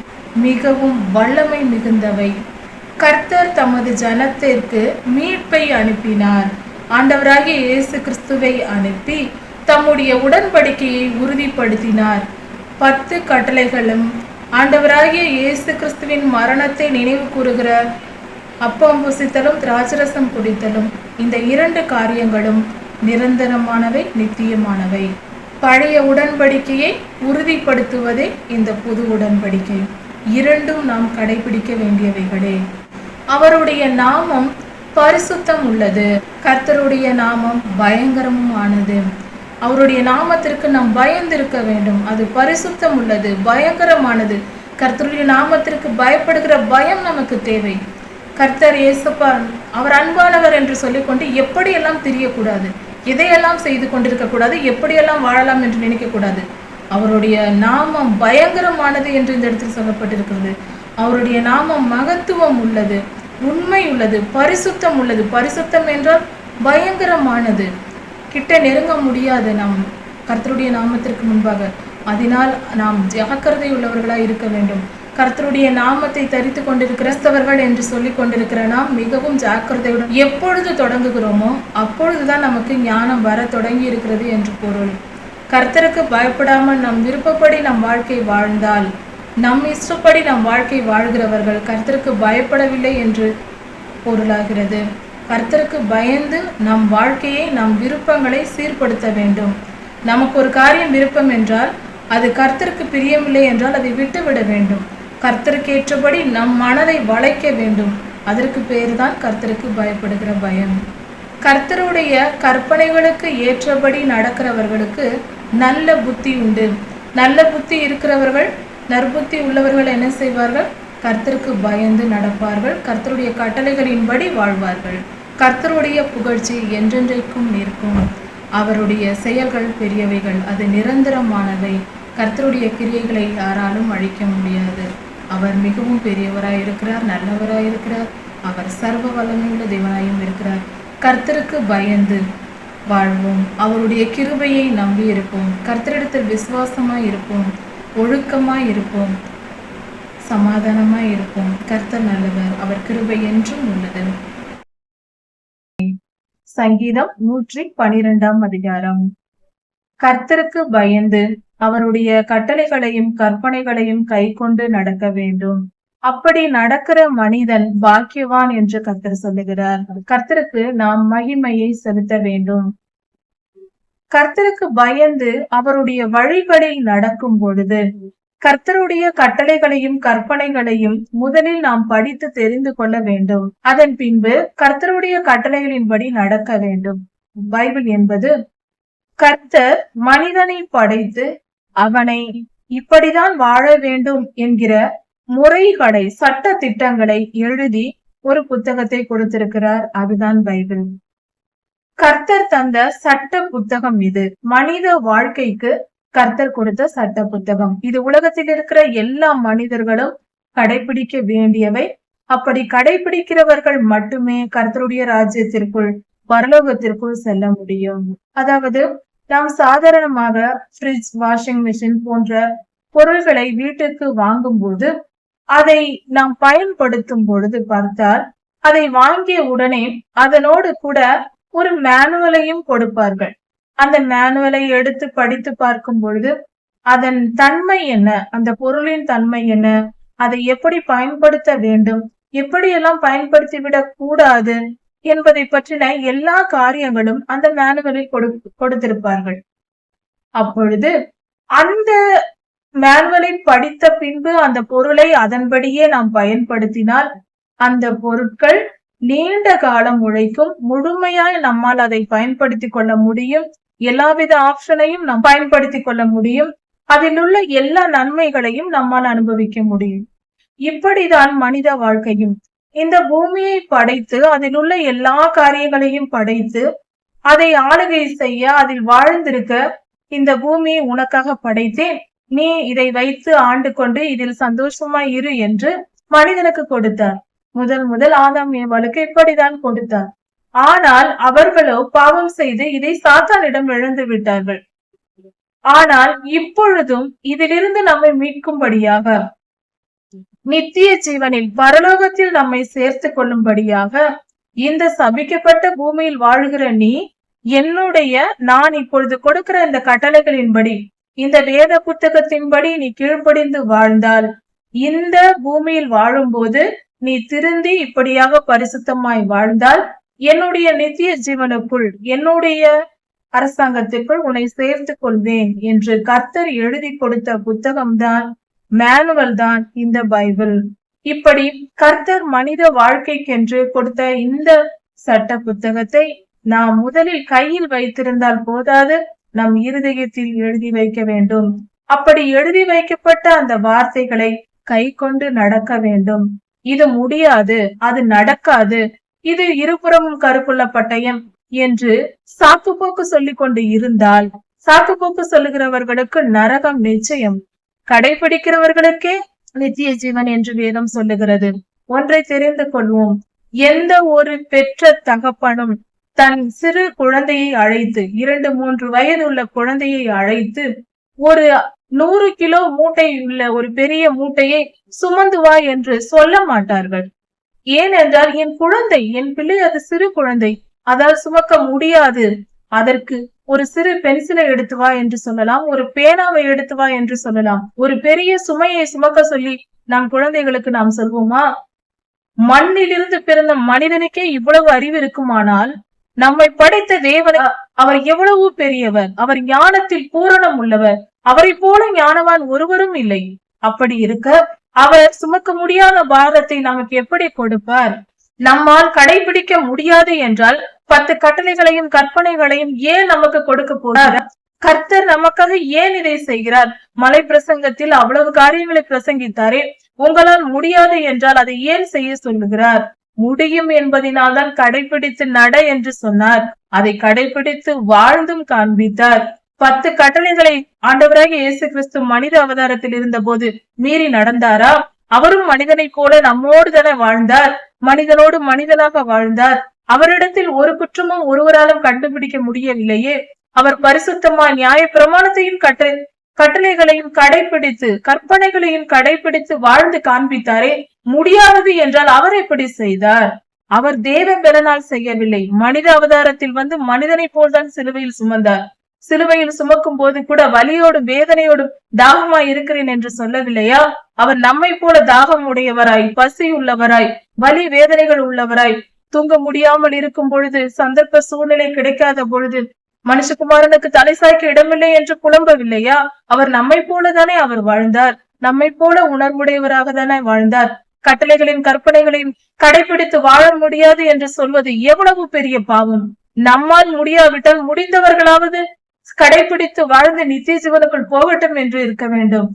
மிகவும் வல்லமை மிகுந்தவை. கர்த்தர் தமது ஜனத்திற்கு மீட்பை அனுப்பினார். ஆண்டவராகிய இயேசு கிறிஸ்துவை அனுப்பி தம்முடைய உடன்படிக்கையை உறுதிப்படுத்தினார். 10 கட்டளைகளும் ஆண்டவராகிய இயேசு கிறிஸ்துவின் மரணத்தை நினைவு கூறுகிற அப்பம் புசித்தலும் திராட்சரசம் குடித்தலும், இந்த 2 காரியங்களும் நிரந்தரமானவை, நித்தியமானவை. பழைய உடன்படிக்கையை உறுதிப்படுத்துவதே இந்த புது உடன்படிக்கை. இரண்டும் நாம் கடைபிடிக்க வேண்டியவைகளே. அவருடைய நாமம் பரிசுத்தம் உள்ளது. கர்த்தருடைய நாமம் பயங்கரமும் ஆனது. அவருடைய நாமத்திற்கு நாம் பயந்திருக்க வேண்டும். அது பரிசுத்தம் உள்ளது, பயங்கரமானது. கர்த்தருடைய நாமத்திற்கு பயப்படுகிற பயம் நமக்கு தேவை. கர்த்தர் இயேசுப்பா அவர் அன்பானவர் என்று சொல்லிக்கொண்டு எப்படியெல்லாம் தெரியக்கூடாது, எதையெல்லாம் செய்து கொண்டிருக்க கூடாது, எப்படியெல்லாம் வாழலாம் என்று நினைக்கக்கூடாது. அவருடைய நாமம் பயங்கரமானது என்று இந்த இடத்தில் சொல்லப்பட்டிருக்கிறது. அவருடைய நாமம் மகத்துவம் உள்ளது, உண்மை உள்ளது, பரிசுத்தம் உள்ளது. பரிசுத்தம் என்றால் பயங்கரமானது. கிட்ட நெருங்க முடியாது நாம் கர்த்தருடைய நாமத்திற்கு முன்பாக. அதனால் நாம் ஜாக்கிரதை உள்ளவர்களாய் இருக்க வேண்டும். கர்த்தருடைய நாமத்தை தரித்து கொண்டிருக்கிற கிறிஸ்தவர்கள் என்று சொல்லி கொண்டிருக்கிற நாம் மிகவும் ஜாக்கிரதையுடன் எப்பொழுது தொடங்குகிறோமோ அப்பொழுதுதான் நமக்கு ஞானம் வர தொடங்கி இருக்கிறது என்று பொருள். கர்த்தருக்கு பயப்படாமல் நம் விருப்பப்படி நம் வாழ்க்கை வாழ்ந்தால், நம் இஷ்டப்படி நம் வாழ்க்கை வாழ்கிறவர்கள் கர்த்தருக்கு பயப்படவில்லை என்று பொருளாகிறது. கர்த்தருக்கு பயந்து நம் வாழ்க்கையை, நம் விருப்பங்களை சீர்படுத்த வேண்டும். நமக்கு ஒரு காரியம் விருப்பம் என்றால், அது கர்த்தருக்கு பிரியமில்லை என்றால் அதை விட்டுவிட வேண்டும். கர்த்தருக்கு ஏற்றபடி நம் மனதை வளைக்க வேண்டும். அதற்கு பேர்தான் கர்த்தருக்கு பயப்படுகிற பயம். கர்த்தருடைய கற்பனைகளுக்கு ஏற்றபடி நடக்கிறவர்களுக்கு நல்ல புத்தி உண்டு. நல்ல புத்தி இருக்கிறவர்கள், நற்புத்தி உள்ளவர்கள் என்ன செய்வார்கள்? கர்த்தருக்கு பயந்து நடப்பார்கள், கர்த்தருடைய கட்டளைகளின்படி வாழ்வார்கள். கர்த்தருடைய புகழ்ச்சி என்றென்றைக்கும் நிற்கும். அவருடைய செயல்கள் பெரியவைகள், அது நிரந்தரமானவை. கர்த்தருடைய கிரியைகளை யாராலும் அழிக்க முடியாது. அவர் மிகவும் பெரியவராய் இருக்கிறார், நல்லவராய் இருக்கிறார். அவர் சர்வ வல்லமையுள்ள தேவனாயும் இருக்கிறார். கர்த்தருக்கு பயந்து வாழ்வோம். அவருடைய கிருபையை நம்பி இருப்போம். கர்த்தரிடத்தில் விசுவாசமாய் இருப்போம், ஒழுக்கமாய் இருப்போம், சமாதானமாய் இருப்போம். கர்த்தர் நல்லவர், அவர் கிருபை என்றும் உள்ளது. சங்கீதம் 112 அதிகாரம். கர்த்தருக்கு பயந்து அவருடைய கட்டளைகளையும் கற்பனைகளையும் கைக்கொண்டு நடக்க வேண்டும். அப்படி நடக்கிற மனிதன் பாக்கியவான் என்று கர்த்தர் சொல்லுகிறார். கர்த்தருக்கு நாம் மகிமையை செலுத்த வேண்டும். கர்த்தருக்கு பயந்து அவருடைய வழிகளில் நடக்கும் பொழுது, கர்த்தருடைய கட்டளைகளையும் கற்பனைகளையும் முதலில் நாம் படித்து தெரிந்து கொள்ள வேண்டும். அதன் பின்பு கர்த்தருடைய கட்டளைகளின்படி நடக்க வேண்டும். பைபிள் என்பது கர்த்தர் மனிதனை படைத்து அவனை இப்படிதான் வாழ வேண்டும் என்கிற முறைகளை, சட்ட திட்டங்களை எழுதி ஒரு புத்தகத்தை கொடுத்திருக்கிறார். அதுதான் பைபிள். கர்த்தர் தந்த சட்ட புத்தகம் இது. மனித வாழ்க்கைக்கு கர்த்தர் கொடுத்த சட்ட புத்தகம் இது. உலகத்தில் இருக்கிற எல்லா மனிதர்களும் கடைபிடிக்க வேண்டியவை. அப்படி கடைபிடிக்கிறவர்கள் மட்டுமே கர்த்தருடைய ராஜ்யத்திற்குள், பரலோகத்திற்குள் செல்ல முடியும். அதாவது நாம் சாதாரணமாக ஃப்ரிட்ஜ், வாஷிங் மிஷின் போன்ற பொருள்களை வீட்டுக்கு வாங்கும் போது, அதை நாம் பயன்படுத்தும் பொழுது பார்த்தால், அதை வாங்கிய உடனே அதனோடு கூட ஒரு மேனுவலையும் கொடுப்பார்கள். அந்த மேனுவலை எடுத்து படித்து பார்க்கும் பொழுது அதன் தன்மை என்ன, அந்த பொருளின் தன்மை என்ன, அதை எப்படி பயன்படுத்த வேண்டும் எப்படியெல்லாம் பயன்படுத்திவிடக் கூடாது என்பதை பற்றின எல்லா காரியங்களும் அந்த மேனுவலில் கொடுத்திருப்பார்கள். அப்பொழுது அந்த மேனுவலில் படித்த பின்பு அந்த பொருளை அதன்படியே நாம் பயன்படுத்தினால் அந்த பொருட்கள் நீண்ட காலம் உழைக்கும், முழுமையாய் நம்மால் அதை பயன்படுத்திக் கொள்ள முடியும், எல்லாவித ஆப்ஷனையும் நாம் பயன்படுத்திக் கொள்ள முடியும், அதில் உள்ள எல்லா நன்மைகளையும் நம்மால் அனுபவிக்க முடியும். இப்படிதான் மனித வாழ்க்கையும். இந்த பூமியை படைத்து அதில் உள்ள எல்லா காரியங்களையும் படைத்து அதை ஆளுகை செய்ய, அதில் வாழ்ந்திருக்க இந்த பூமியை உனக்காக படைத்தேன், நீ இதை வைத்து ஆண்டு கொண்டு இதில் சந்தோஷமாய் இரு என்று மனிதனுக்கு கொடுத்தார். முதல் ஆதாம் ஏவாளுக்கு இப்படிதான் கொடுத்தார். ஆனால் அவர்களோ பாவம் செய்து இதை சாத்தானிடம் இழந்து விட்டார்கள். ஆனால் இப்பொழுதும் இதிலிருந்து நம்மை மீட்கும்படியாக, நித்திய ஜீவனில் பரலோகத்தில் நம்மை சேர்த்து கொள்ளும்படியாக, இந்த சபிக்கப்பட்ட பூமியில் வாழ்கிற நீ நான் இப்பொழுது கொடுக்கிற இந்த கட்டளைகளின்படி, இந்த வேத புத்தகத்தின்படி நீ கீழ்ப்படிந்து வாழ்ந்தால், இந்த பூமியில் வாழும்போது நீ திருந்தி இப்படியாக பரிசுத்தமாய் வாழ்ந்தால், என்னுடைய நித்திய ஜீவனுக்குள், என்னுடைய அரசாங்கத்திற்குள் உன்னை சேர்த்து கொள்வேன் என்று கர்த்தர் எழுதி கொடுத்த புத்தகம்தான், மேனுவல் தான் இந்த பைபிள். இப்படி கர்த்தர் மனித வாழ்க்கைக்கென்று கொடுத்த இந்த சட்ட புத்தகத்தை நாம் முதலில் கையில் வைத்திருந்தால் போதாது, நம் இருதயத்தில் எழுதி வைக்க வேண்டும். அப்படி எழுதி வைக்கப்பட்ட அந்த வார்த்தைகளை கை கொண்டு நடக்க வேண்டும். இது முடியாது, அது நடக்காது, இது இருபுறமும் கருப்புள்ள பட்டயம் என்று சாக்கு போக்கு சொல்லிக் கொண்டு இருந்தால், சாக்கு போக்கு சொல்லுகிறவர்களுக்கு நரகம் நிச்சயம், கடைபிடிக்கிறவர்களுக்கே நித்திய ஜீவன் என்று வேதம் சொல்லுகிறது. ஒன்றை தெரிந்து கொள்வோம், எந்த ஒரு பெற்ற தகப்பனும் தன் சிறு குழந்தையை அழைத்து, 2-3 வயது உள்ள குழந்தையை அழைத்து ஒரு 100 கிலோ மூட்டை உள்ள ஒரு பெரிய மூட்டையை சுமந்து வா என்று சொல்ல மாட்டார்கள். ஏனென்றால் என் குழந்தை, என் பிள்ளை அது சிறு குழந்தை, அதால் சுமக்க முடியாது, அதற்கு ஒரு சிறு பென்சிலை எடுத்து வா என்று சொல்லலாம், ஒரு பேனாவை எடுத்து வா என்று சொல்லலாம். ஒரு பெரிய சுமையை சுமக்க சொல்லி நம் குழந்தைகளுக்கு நாம் சொல்வோமா? மண்ணிலிருந்து பிறந்த மனிதனுக்கே இவ்வளவு அறிவு இருக்குமானால், நம்மை படைத்த தேவன் அவர் எவ்வளவு பெரியவர், அவர் ஞானத்தில் பூரணம் உள்ளவர், அவரை போல ஞானவான் ஒருவரும் இல்லை. அப்படி இருக்க அவர் சுமக்க முடியாத பாரத்தை நமக்கு எப்படி கொடுப்பார்? நம்மால் கடைபிடிக்க முடியாது என்றால் 10 கட்டளைகளையும் கற்பனைகளையும் ஏன் நமக்கு கொடுக்க போறார்? கர்த்தர் நமக்காக ஏன் இதை செய்கிறார்? மலை பிரசங்கத்தில் அவ்வளவு காரியங்களை பிரசங்கித்தாரே, உங்களால் முடியாது என்றால் அதை ஏன் செய்ய சொல்லுகிறார்? முடியும் என்பதனால் தான் கடைபிடித்து நட என்று சொன்னார். அதை கடைபிடித்து வாழ்ந்தும் காண்பித்தார். 10 கட்டளைகளை ஆண்டவராகிய இயேசு கிறிஸ்து மனித அவதாரத்தில் இருந்த போது மீறி நடந்தாரா? அவரும் மனிதனை போல நம்மோடு தானே வாழ்ந்தார், மனிதனோடு மனிதனாக வாழ்ந்தார். அவரிடத்தில் ஒரு குற்றமும் ஒருவராலும் கண்டுபிடிக்க முடியவில்லையே. அவர் பரிசுத்தமாய் நியாய பிரமாணத்தையும் கட்டளைகளையும் கடைபிடித்து, கற்பனைகளையும் கடைபிடித்து வாழ்ந்து காண்பித்தாரே. முடியாதது என்றால் அவர் எப்படி செய்தார்? அவர் தேவ பலனால் செய்யவில்லை, மனித அவதாரத்தில் வந்து மனிதனை போல்தான் சிலுவையில் சுமந்தார். சிலுவையில் சுமக்கும் போது கூட வலியோடும் வேதனையோடும் தாகமாய் இருக்கிறேன் என்று சொல்லவில்லையா? அவர் நம்மை போல தாகம் உடையவராய், பசி உள்ளவராய், வலி வேதனைகள் உள்ளவராய், தூங்க முடியாமல் இருக்கும் பொழுது, சந்தர்ப்ப சூழ்நிலை கிடைக்காத பொழுது, மனுஷகுமாரனுக்கு தலை சாய்க்க இடமில்லை என்று புலம்பவில்லையா? அவர் நம்மை போலதானே அவர் வாழ்ந்தார், நம்மை போல உணர்வுடையவராக தானே வாழ்ந்தார். கட்டளைகளின் கற்பனைகளையும் கடைபிடித்து வாழ முடியாது என்று சொல்வது எவ்வளவு பெரிய பாவம்! நம்மால் முடியாவிட்டால் முடிந்தவர்களாவது கடைபிடித்து வாழ்ந்து நித்திய ஜீவனுக்குள் போகட்டும் என்று இருக்க வேண்டும்.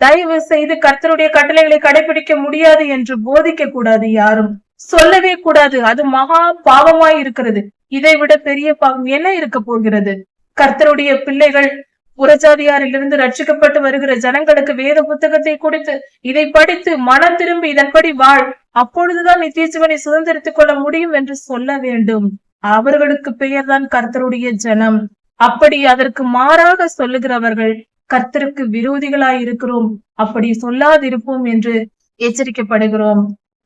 தயவு செய்து கர்த்தருடைய கட்டளைகளை கடைபிடிக்க முடியாது என்று போதிக்க கூடாது, யாரும் சொல்லவே கூடாது. அது மகா பாவமாய் இருக்கிறது. இதை விட பெரிய பாவம் என்ன இருக்க போகிறது? கர்த்தருடைய பிள்ளைகள் புறஜாதியாரிலிருந்து ரட்சிக்கப்பட்டு வருகிற ஜனங்களுக்கு வேத புத்தகத்தை கொடுத்து இதை படித்து மனம் திரும்பி இதன்படி வாழ், அப்பொழுதுதான் நித்திய ஜீவனை சுதந்திரித்துக் கொள்ள முடியும் என்று சொல்ல வேண்டும். அவர்களுக்கு பெயர்தான் கர்த்தருடைய ஜனம். அப்படி அதற்கு மாறாக சொல்லுகிறவர்கள் கர்த்தருக்கு விரோதிகளாய் இருக்கிறோம், அப்படி சொல்லாதிருப்போம் என்று எச்சரிக்கப்படுகிறோம்.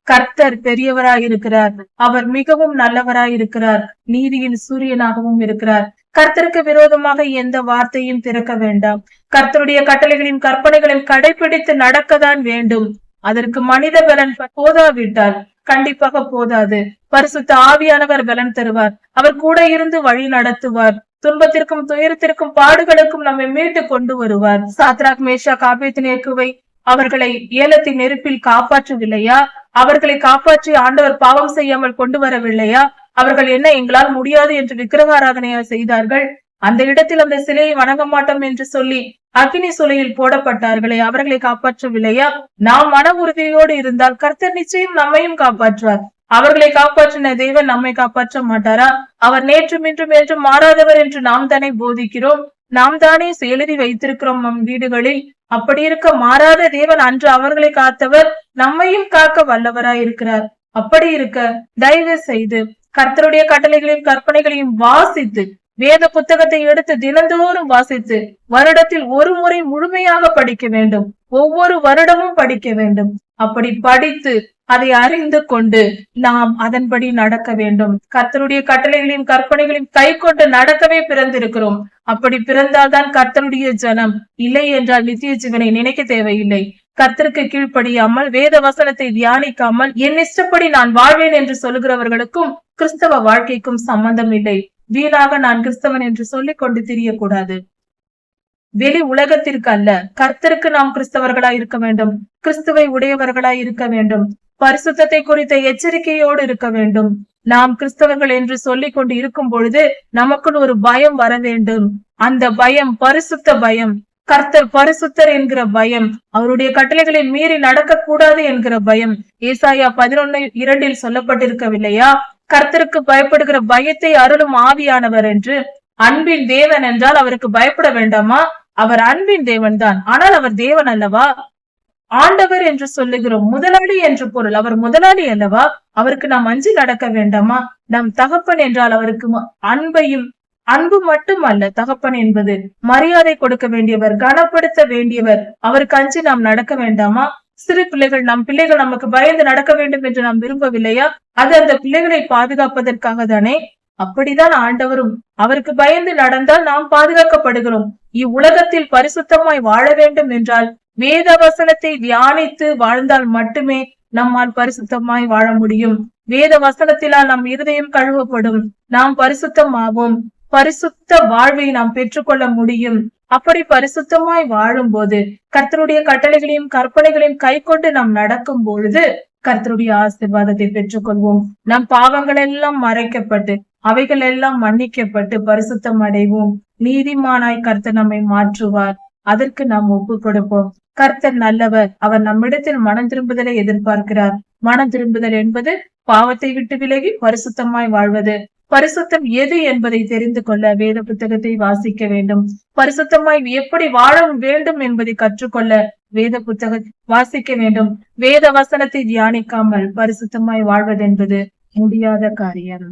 கர்த்தர் பெரியவராய் இருக்கிறார், அவர் மிகவும் நல்லவராய் இருக்கிறார், நீதியின் சூரியனாகவும் இருக்கிறார். கர்த்தருக்கு விரோதமாக எந்த வார்த்தையும் திறக்க வேண்டாம். கர்த்தருடைய கட்டளைகளையும் கற்பனைகளையும் கடைபிடித்து நடக்கத்தான் வேண்டும். அதற்கு மனித பலன் போதாவிட்டால் கண்டிப்பாக போதாது. பரிசுத்த ஆவியானவர் பலன் தருவார். அவர் கூட இருந்து வழி நடத்துவார். துன்பத்திற்கும் துயரத்திற்கும் பாடுகளுக்கும் நம்மை மீட்டு கொண்டு வருவார். சாத்ராக் மேஷாக் ஆபேத்நேகோவை அவர்களை ஏலத்தின் நெருப்பில் காப்பாற்றவில்லையா? அவர்களை காப்பாற்றி ஆண்டவர் பாவம் செய்யாமல் கொண்டு வரவில்லையா? அவர்கள் என்ன எங்களால் முடியாது என்று விக்கிரகாராதனையா செய்தார்கள்? அந்த இடத்தில் அந்த சிலையை வணங்க மாட்டோம் என்று சொல்லி அக்னி சுளையில் போடப்பட்டார்களே, அவர்களை காப்பாற்றவில்லையா? நாம் மன உறுதியோடு இருந்தால் கர்த்தர் நிச்சயம் நம்மையும் காப்பாற்றுவார். அவர்களை காப்பாற்றின தேவன் நம்மை காப்பாற்ற மாட்டாரா? அவர் நேற்றும் இன்றும் என்றும் மாறாதவர் என்று நாம் தானே போதிக்கிறோம். நாம் தானே எழுதி வைத்திருக்கிறோம் நம் வீடுகளில். அப்படி இருக்க மாறாத தேவன் அன்று அவர்களை காத்தவர் நம்மையும் காக்க வல்லவராயிருக்கிறார். அப்படி இருக்க தயவு செய்து கர்த்தருடைய கட்டளைகளையும் கற்பனைகளையும் வாசித்து, வேத புத்தகத்தை எடுத்து தினந்தோறும் வாசித்து, வருடத்தில் ஒரு முறை முழுமையாக படிக்க வேண்டும். ஒவ்வொரு வருடமும் படிக்க வேண்டும். அப்படி படித்து அதை அறிந்து கொண்டு நாம் அதன்படி நடக்க வேண்டும். கர்த்தருடைய கட்டளைகளையும் கற்பனைகளையும் கை கொண்டு நடக்கவே பிறந்திருக்கிறோம். அப்படி பிறந்தால்தான் கர்த்தருடைய ஜனம். இல்லை என்றால் நித்திய ஜீவனை நினைக்க தேவையில்லை. கர்த்தருக்கு கீழ்ப்படியாமல் வேத வசனத்தை தியானிக்காமல் என் இஷ்டப்படி நான் வாழ்வேன் என்று சொல்லுகிறவர்களுக்கும் கிறிஸ்தவ வாழ்க்கைக்கும் சம்பந்தம் இல்லை. வீணாக நான் கிறிஸ்தவன் என்று சொல்லிக் கொண்டு திரியக்கூடாது. வெளி உலகத்திற்கு அல்ல, கர்த்தருக்கு நாம் கிறிஸ்தவர்களாய் இருக்க வேண்டும். கிறிஸ்துவை உடையவர்களாய் இருக்க வேண்டும். பரிசுத்தத்தை குறித்த எச்சரிக்கையோடு இருக்க வேண்டும். நாம் கிறிஸ்தவர்கள் என்று சொல்லிக் கொண்டு இருக்கும் பொழுது நமக்குள் ஒரு பயம் வர வேண்டும். அந்த பயம் பரிசுத்த பயம், கர்த்தர் பரிசுத்தர் என்கிற பயம், அவருடைய கட்டளைகளை மீறி நடக்க கூடாது என்கிற பயம். ஏசாயா 11:2 சொல்லப்பட்டிருக்கவில்லையா? கர்த்தருக்கு பயப்படுகிற பயத்தை அருளும் ஆவியானவர் என்று. அன்பின் தேவன் என்றால் அவருக்கு பயப்பட வேண்டாமா? அவர் அன்பின் தேவன் தான், ஆனால் அவர் தேவன் அல்லவா? ஆண்டவர் என்று சொல்லுகிறோம், முதலாளி என்று பொருள். அவர் முதலாளி அல்லவா? அவருக்கு நாம் அஞ்சி நடக்க வேண்டாமா? நம் தகப்பன் என்றால் அவருக்கு அன்பையும், அன்பு மட்டும் அல்ல, தகப்பன் என்பது மரியாதை கொடுக்க வேண்டியவர், கனப்படுத்த வேண்டியவர். அவருக்கு அஞ்சி நாம் நடக்க வேண்டாமா? சிறு பிள்ளைகள், நம் பிள்ளைகள் நமக்கு பயந்து நடக்க வேண்டும் என்று நாம் விரும்பவில்லையா? அது அந்த பிள்ளைகளை பாதுகாப்பதற்காக தானே. அப்படிதான் ஆண்டவரும் அவருக்கு பயந்து நடந்தால் நாம் பாதுகாக்கப்படுகிறோம். இவ்வுலகத்தில் பரிசுத்தமாய் வாழ வேண்டும் என்றால் வேத வசனத்தை தியானித்து வாழ்ந்தால் மட்டுமே நம்மால் பரிசுத்தமாய் வாழ முடியும். வேத வசனத்தினால் நம் இருதயம் கழுவப்படும், நாம் பரிசுத்தமாவோம், பரிசுத்த வாழ்வை நாம் பெற்றுக்கொள்ள முடியும். அப்படி பரிசுத்தமாய் வாழும் போது கர்த்தருடைய கட்டளைகளையும் கற்பனைகளையும் கை கொண்டு நாம் நடக்கும் பொழுது கர்த்தருடைய ஆசீர்வாதத்தை பெற்றுக்கொள்வோம். நம் பாவங்கள் எல்லாம் மறைக்கப்பட்டு அவைகள் எல்லாம் மன்னிக்கப்பட்டு பரிசுத்தம் அடைவோம். நீதிமானாய் கர்த்தர் நம்மை மாற்றுவார். அதற்கு நாம் ஒப்பு கொடுப்போம். கர்த்தர் நல்லவர். அவர் நம்மிடத்தில் மனம் திரும்புதலை எதிர்பார்க்கிறார். மனம் திரும்புதல் என்பது பாவத்தை விட்டு விலகி பரிசுத்தமாய் வாழ்வது. பரிசுத்தம் எது என்பதை தெரிந்து கொள்ள வேத புத்தகத்தை வாசிக்க வேண்டும். பரிசுத்தமாய் எப்படி வாழ வேண்டும் என்பதை கற்றுக்கொள்ள வேத புத்தகம் வாசிக்க வேண்டும். வேத வசனத்தை தியானிக்காமல் பரிசுத்தமாய் வாழ்வதென்பது முடியாத காரியம்.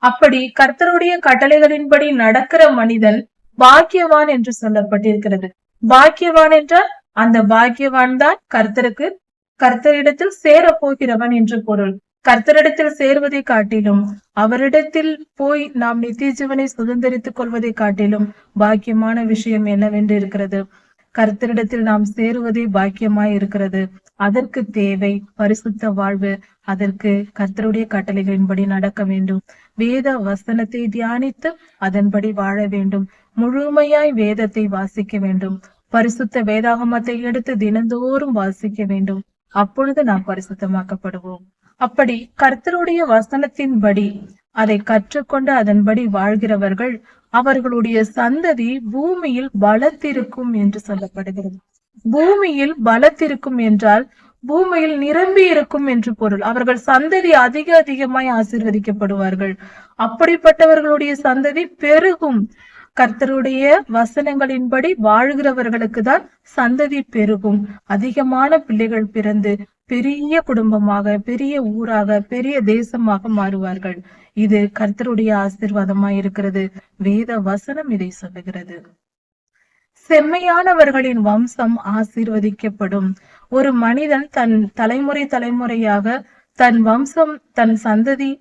அப்படி கர்த்தருடைய கட்டளைகளின்படி நடக்கிற மனிதன் பாக்கியவான் என்று சொல்லப்பட்டிருக்கிறது. பாக்கியவான் என்றால் அந்த பாக்கியவான் தான் கர்த்தரிடத்தில் சேர போகிறவன் என்று பொருள். கர்த்தரிடத்தில் சேர்வதை காட்டிலும் அவரிடத்தில் போய் நாம் நித்திய ஜீவனை சுதந்திரித்துக் கொள்வதை காட்டிலும் பாக்கியமான விஷயம் என்னவென்று இருக்கிறது. கர்த்தரிடத்தில் நாம் சேருவதே பாக்கியமாய் இருக்கிறது. அதற்கு தேவை பரிசுத்த வாழ்வு. அதற்கு கர்த்தருடைய கட்டளைகளின்படி நடக்க வேண்டும். வேத வசனத்தை தியானித்து அதன்படி வாழ வேண்டும். முழுமையாய் வேதத்தை வாசிக்க வேண்டும். பரிசுத்த வேதாகமத்தை எடுத்து தினந்தோறும் வாசிக்க வேண்டும். அப்பொழுது நாம் பரிசுத்தமாக்கப்படுவோம். அப்படி கர்த்தருடைய வசனத்தின்படி அதை கற்றுக்கொண்டு அதன்படி வாழ்கிறவர்கள் அவர்களுடைய சந்ததி பூமியில் பலத்திருக்கும் என்று சொல்லப்படுகிறது. பூமியில் பலத்திருக்கும் என்றால் பூமியில் நிரம்பி இருக்கும் என்று பொருள். அவர்கள் சந்ததி அதிகமாய் ஆசீர்வதிக்கப்படுவார்கள். அப்படிப்பட்டவர்களுடைய சந்ததி பெருகும். கர்த்தருடைய வசனங்களின்படி வாழ்கிறவர்களுக்கு தான் சந்ததி பெருகும். அதிகமான பிள்ளைகள் பிறந்து பெரிய குடும்பமாக, பெரிய ஊராக, பெரிய தேசமாக மாறுவார்கள். இது கர்த்தருடைய ஆசீர்வாதமாய் இருக்கிறது. வேத வசனம் இதை சொல்லுகிறது. செம்மையானவர்களின் வம்சம் ஆசீர்வதிக்கப்படும். ஒரு மனிதன் தன் தலைமுறையாக தன் வம்சம், தன் சந்ததி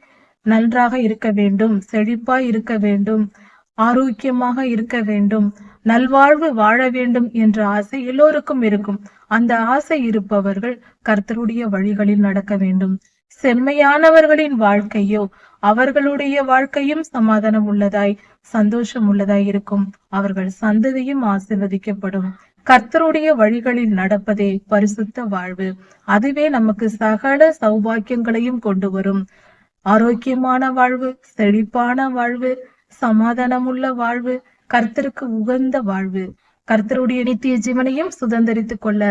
நன்றாக இருக்க வேண்டும், செழிப்பாய் இருக்க வேண்டும். ஆரோக்கியமாக இருக்க வேண்டும், நல்வாழ்வு வாழ வேண்டும் என்ற ஆசை எல்லோருக்கும் இருக்கும். அந்த ஆசை இருப்பவர்கள் கர்த்தருடைய வழிகளில் நடக்க வேண்டும். செம்மையானவர்களின் வாழ்க்கையோ அவர்களுடைய வாழ்க்கையும் சமாதானம் உள்ளதாய் சந்தோஷம் உள்ளதாய் இருக்கும். அவர்கள் சந்ததியும் ஆசீர்வதிக்கப்படும். கர்த்தருடைய வழிகளில் நடப்பதே பரிசுத்த வாழ்வு. அதுவே நமக்கு சகல சௌபாக்கியங்களையும் கொண்டு வரும். ஆரோக்கியமான வாழ்வு, செழிப்பான வாழ்வு, சமாதானமுள்ள வாழ்வு, கர்த்தருக்கு உகந்த வாழ்வு. கர்த்தருடைய நித்திய ஜீவனையும் சுதந்திரித்துக் கொள்ள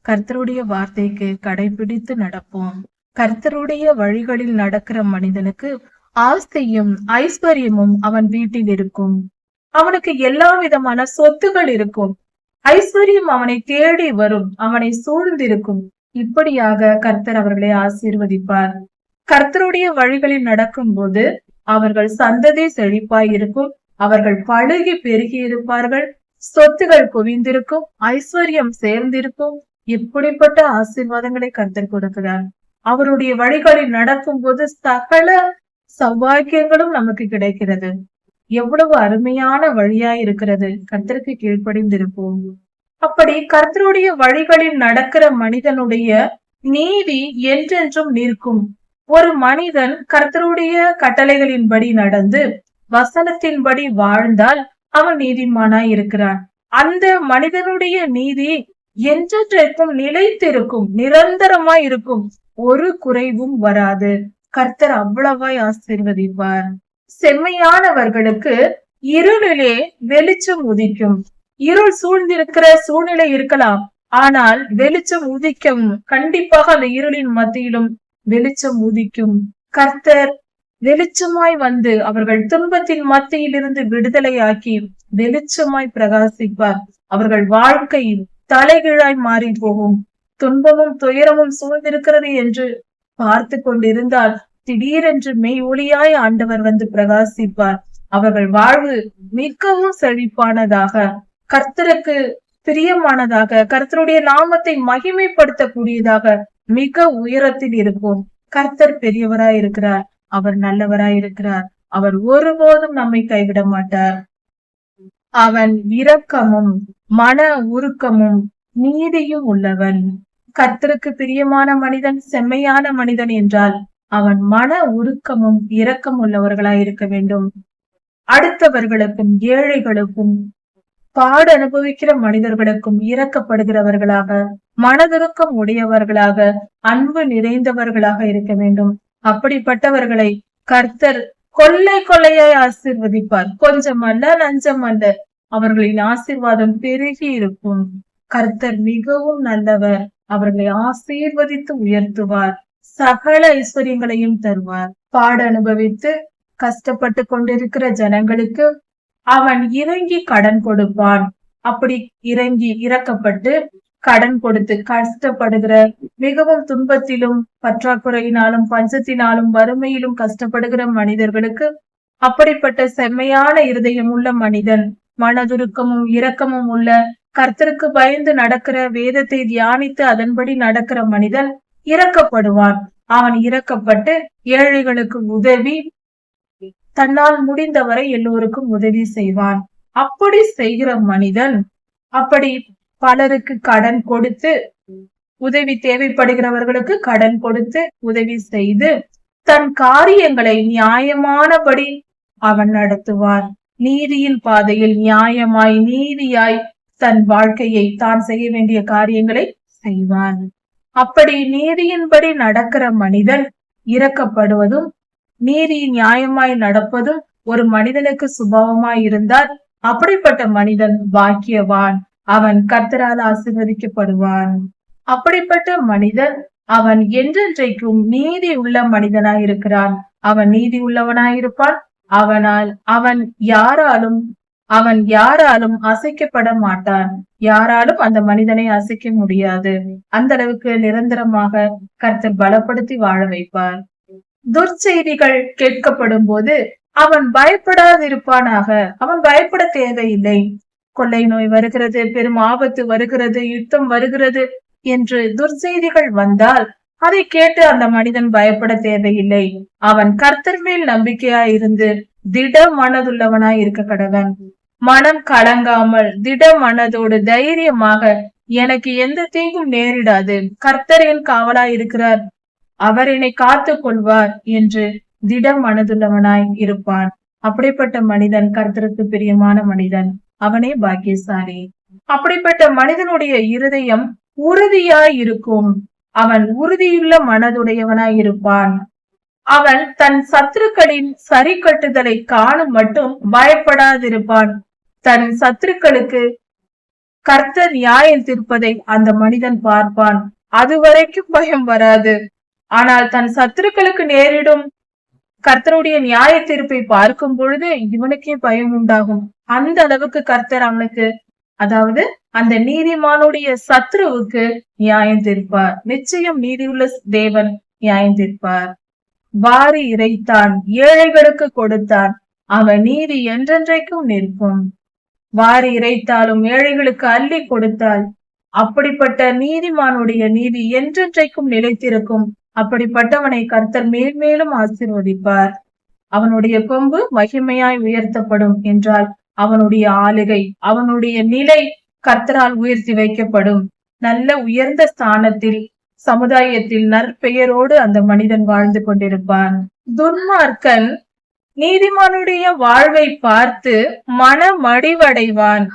கர்த்தருடைய வார்த்தைக்கு கடைபிடித்து நடப்போம். கர்த்தருடைய வழிகளில் நடக்கிற மனிதனுக்கு ஆஸ்தியும் ஐஸ்வர்யமும் அவன் வீட்டில் இருக்கும். அவனுக்கு எல்லா விதமான சொத்துகள் இருக்கும். ஐஸ்வர்யம் அவனை தேடி வரும், அவனை சூழ்ந்திருக்கும். இப்படியாக கர்த்தர் அவர்களை ஆசீர்வதிப்பார். கர்த்தருடைய வழிகளில் நடக்கும் போது அவர்கள் சந்ததி செழிப்பாய் இருக்கும். அவர்கள் பழுகி பெருகி இருப்பார்கள். சொத்துகள் குவிந்திருக்கும், ஐஸ்வர்யம் சேர்ந்திருக்கும். இப்படிப்பட்ட ஆசீர்வாதங்களை கர்த்தர் கொடுக்கிறார். அவருடைய வழிகளில் நடக்கும் போது சகல சௌபாக்கியங்களும் நமக்கு கிடைக்கிறது. எவ்வளவு அருமையான வழியா இருக்கிறது. கர்த்தருக்கு கீழ்ப்படிந்திருப்போம். அப்படி கர்த்தருடைய வழிகளில் நடக்கிற மனிதனுடைய நீதி என்றென்றும் நிற்கும். ஒரு மனிதன் கர்த்தருடைய கட்டளைகளின்படி நடந்து வசனத்தின்படி வாழ்ந்தால் அவன் நீதிமானாய் இருக்கிறான். அந்த மனிதனுடைய நீதி என்றென்றைக்கும் நிலைத்திருக்கும், நிரந்தரமாய் இருக்கும். ஒரு குறைவும் வராது. கர்த்தர் அவ்வளவாய் ஆசீர்வதிப்பார். செம்மையானவர்களுக்கு இருளிலே வெளிச்சம் உதிக்கும். இருள் சூழ்ந்திருக்கிற சூழ்நிலை இருக்கலாம், ஆனால் வெளிச்சம் உதிக்கும். கண்டிப்பாக அந்த இருளின் மத்தியிலும் வெளிச்சம் உதிக்கும். கர்த்தர் வெளிச்சமாய் வந்து அவர்கள் துன்பத்தின் மத்தியிலிருந்து விடுதலையாக்கி வெளிச்சமாய் பிரகாசிப்பார். அவர்கள் வாழ்க்கை தலைகீழாய் மாறி போகும். துன்பமும் துயரமும் சூழ்ந்திருக்கிறது என்று பார்த்து கொண்டிருந்தால் திடீரென்று மெய் ஒளியாய் ஆண்டவர் வந்து பிரகாசிப்பார். அவர்கள் வாழ்வு மிகவும் செழிப்பானதாக, கர்த்தருக்கு பிரியமானதாக, கர்த்தருடைய நாமத்தை மகிமைப்படுத்தக்கூடியதாக மிக உயரத்தில் இருக்கும். கர்த்தர் பெரியவராய் இருக்கிறார். அவர் நல்லவராய் இருக்கிறார். அவர் ஒருபோதும் நம்மை கைவிட மாட்டார். அவன் இரக்கமும் மன உருக்கமும் நீதியும் உள்ளவன். கர்த்தருக்கு பிரியமான மனிதன், செம்மையான மனிதன் என்றால் அவன் மன உருக்கமும் இரக்கம் உள்ளவர்களாய் இருக்க வேண்டும். அடுத்தவர்களுக்கும் ஏழைகளுக்கும் பாடு அனுபவிக்கிற மனிதர்களுக்கும் இரக்கப்படுகிறவர்களாக, மனதுருக்கம் உடையவர்களாக, அன்பு நிறைந்தவர்களாக இருக்க வேண்டும். அப்படிப்பட்டவர்களை கர்த்தர் கொள்ளை கொள்ளையாய் ஆசீர்வதிப்பார். கொஞ்சம் அல்ல, நஞ்சம் அல்ல. அவர்களின் ஆசீர்வாதம் பெருகி இருக்கும். கர்த்தர் மிகவும் நல்லவர். அவர்களை ஆசீர்வதித்து உயர்த்துவார். சகல ஐஸ்வர்யங்களையும் தருவார். பாட அனுபவித்து கஷ்டப்பட்டு கொண்டிருக்கிற ஜனங்களுக்கு அவன் இறங்கி கடன் கொடுப்பான். அப்படி இறங்கி இரக்கப்பட்டு கடன் கொடுத்து கஷ்டப்படுகிற, மிகவும் துன்பத்திலும் பற்றாக்குறையினாலும் பஞ்சத்தினாலும் வறுமையிலும் கஷ்டப்படுகிற மனிதர்களுக்கு அப்படிப்பட்ட செம்மையான இருதயம் உள்ள மனிதன், மனதுருக்கமும் இரக்கமும் உள்ள, கர்த்தருக்கு பயந்து நடக்கிற, வேதத்தை தியானித்து அதன்படி நடக்கிற மனிதன் இரக்கப்படுவான். அவன் இரக்கப்பட்டு ஏழைகளுக்கு உதவி, தன்னால் முடிந்தவரை எல்லோருக்கும் உதவி செய்வான். அப்படி செய்கிற மனிதன், அப்படி பலருக்கு கடன் கொடுத்து, உதவி தேவைப்படுகிறவர்களுக்கு கடன் கொடுத்து உதவி செய்து தன் காரியங்களை நியாயமானபடி அவன் நடத்துவான். நீதியின் பாதையில் நியாயமாய் நீதியாய் தன் வாழ்க்கையை, தான் செய்ய வேண்டிய காரியங்களை செய்வான். அப்படி நீதியின்படி நடக்கிற மனிதன் இரக்கப்படுவதும் நீதி நியாயமாய் நடப்பதும் ஒரு மனிதனுக்கு சுபாவமாய் இருந்தால் அப்படிப்பட்ட மனிதன் பாக்கியவான். அவன் கர்த்தரால் ஆசீர்வதிக்கப்படுவான். அப்படிப்பட்ட மனிதன் அவன் என்றென்றைக்கும் நீதி உள்ள மனிதனாய் இருக்கிறான். அவன் நீதி உள்ளவனாயிருப்பான். அவன் யாராலும் அசைக்கப்பட மாட்டான். யாராலும் அந்த மனிதனை அசைக்க முடியாது. அந்த அளவுக்கு நிரந்தரமாக கர்த்தர் பலப்படுத்தி வாழ வைப்பார். துர்ச்செய்திகள் கேட்கப்படும் போது அவன் பயப்படாதிருப்பானாக. அவன் பயப்பட தேவையில்லை. கொள்ளை நோய் வருகிறது, பெரும் ஆபத்து வருகிறது, யுத்தம் வருகிறது என்று துர்ச்செய்திகள் வந்தால் அதை கேட்டு அந்த மனிதன் பயப்பட தேவையில்லை. அவன் கர்த்தர் மேல் நம்பிக்கையாய் இருந்து திட மனதுள்ளவனாய் இருக்க கடவன். மனம் கலங்காமல் திட மனதோடு தைரியமாக எனக்கு எந்த தீங்கும் நேரிடாது, கர்த்தர் என் காவலாய் இருக்கிறார், அவர் என்னை காத்துக் கொள்வார் என்று திட மனதுள்ளவனாய் இருப்பான். அப்படிப்பட்ட மனிதன் கர்த்தருக்கு பிரியமான மனிதன், அவனே பாக்கியசாலி. அப்படிப்பட்ட மனிதனுடைய இருதயம் உறுதியாய் இருக்கும். அவன் உறுதியுள்ள மனதுடையவனாய் இருப்பான். அவன் தன் சத்துருக்களின் சரி கட்டுதலை காணும் மட்டும் பயப்படாதிருப்பான். தன் சத்துருக்களுக்கு கர்த்தர் நியாயம் தீர்ப்பதை அந்த மனிதன் பார்ப்பான். அதுவரைக்கும் பயம் வராது. ஆனால் தன் சத்துருக்களுக்கு நேரிடும் கர்த்தருடைய நியாய தீர்ப்பை பார்க்கும் பொழுது இவனுக்கே பயம் உண்டாகும். அந்த அளவுக்கு கர்த்தர் அவனுக்கு, அதாவது அந்த நீதிமானுடைய சத்ருவுக்கு நியாயம் தீர்ப்பார். நிச்சயம் நீதியுள்ள தேவன் நியாயம் தீர்ப்பார். வாரி இறைத்தான், ஏழைகளுக்கு கொடுத்தான், அவன் நீதி என்றென்றைக்கும் நிற்கும். வாரி இறைத்தாலும் ஏழைகளுக்கு அள்ளி கொடுத்தால் அப்படிப்பட்ட நீதிமானுடைய நீதி என்றென்றைக்கும் நிலைத்திருக்கும். அப்படிப்பட்டவனை கர்த்தர் மேல்மேலும் ஆசீர்வதிப்பார். அவனுடைய கொம்பு மகிமையாய் உயர்த்தப்படும் என்றால் அவனுடைய ஆளுகை, அவனுடைய நிலை கர்த்தரால் உயர்த்தி வைக்கப்படும். நல்ல உயர்ந்த ஸ்தானத்தில் சமுதாயத்தில் நற்பெயரோடு அந்த மனிதன் வாழ்ந்து கொண்டிருப்பான். துன்மார்க்கன் நீதிமானுடைய வாழ்வை பார்த்து மனமடிவடைவான்,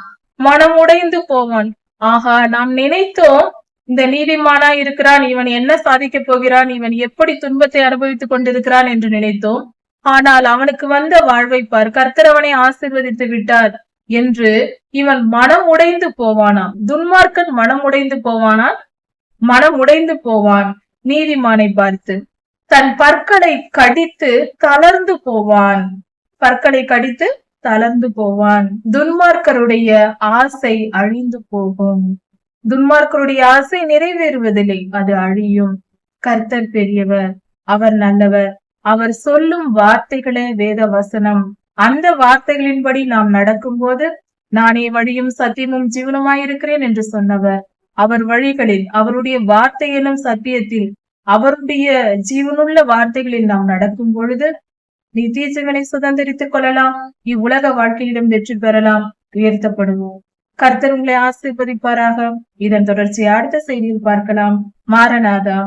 மனமுடைந்து போவான். ஆகா, நாம் நினைத்தோம் இந்த நீதிமானா இருக்கிறான், இவன் என்ன சாதிக்க போகிறான், இவன் எப்படி துன்பத்தை அனுபவித்துக் கொண்டிருக்கிறான் என்று நினைத்தோம். ஆனால் அவனுக்கு வந்த வாழ்வை பார், கர்த்தர் அவனை ஆசீர்வதித்து விட்டார் என்று இவன் மனம் உடைந்து போவானாம். துன்மார்க்கன் மனம் உடைந்து போவானான், மனம் உடைந்து போவான். நீதிமானை பார்த்து தன் பற்களை கடித்து தளர்ந்து போவான், பற்களை கடித்து தளர்ந்து போவான். துன்மார்க்கருடைய ஆசை அழிந்து போகும். துன்மார்க்கருடைய ஆசை நிறைவேறுவதில்லை, அது அழியும். கர்த்தர் பெரியவர், அவர் நல்லவர். அவர் சொல்லும் வார்த்தைகளே வேத வசனம். அந்த வார்த்தைகளின்படி நாம் நடக்கும் போது நானே வழியும் சத்தியமும் ஜீவனுமாயிருக்கிறேன் என்று சொன்னவர், அவர் வழிகளில், அவருடைய வார்த்தையிலும் சத்தியத்தில், அவருடைய ஜீவனுள்ள வார்த்தைகளில் நாம் நடக்கும் பொழுது நித்திய ஜீவனை சுதந்திரித்துக் கொள்ளலாம். இவ்வுலக வாழ்க்கையிலும் வெற்றி பெறலாம், உயர்த்தப்படுவோம். கர்த்தர் உங்களை ஆசீர்வதிப்பாராக. இதன் தொடர்ச்சியை அடுத்த செய்தியில் பார்க்கலாம். மாரநாதா.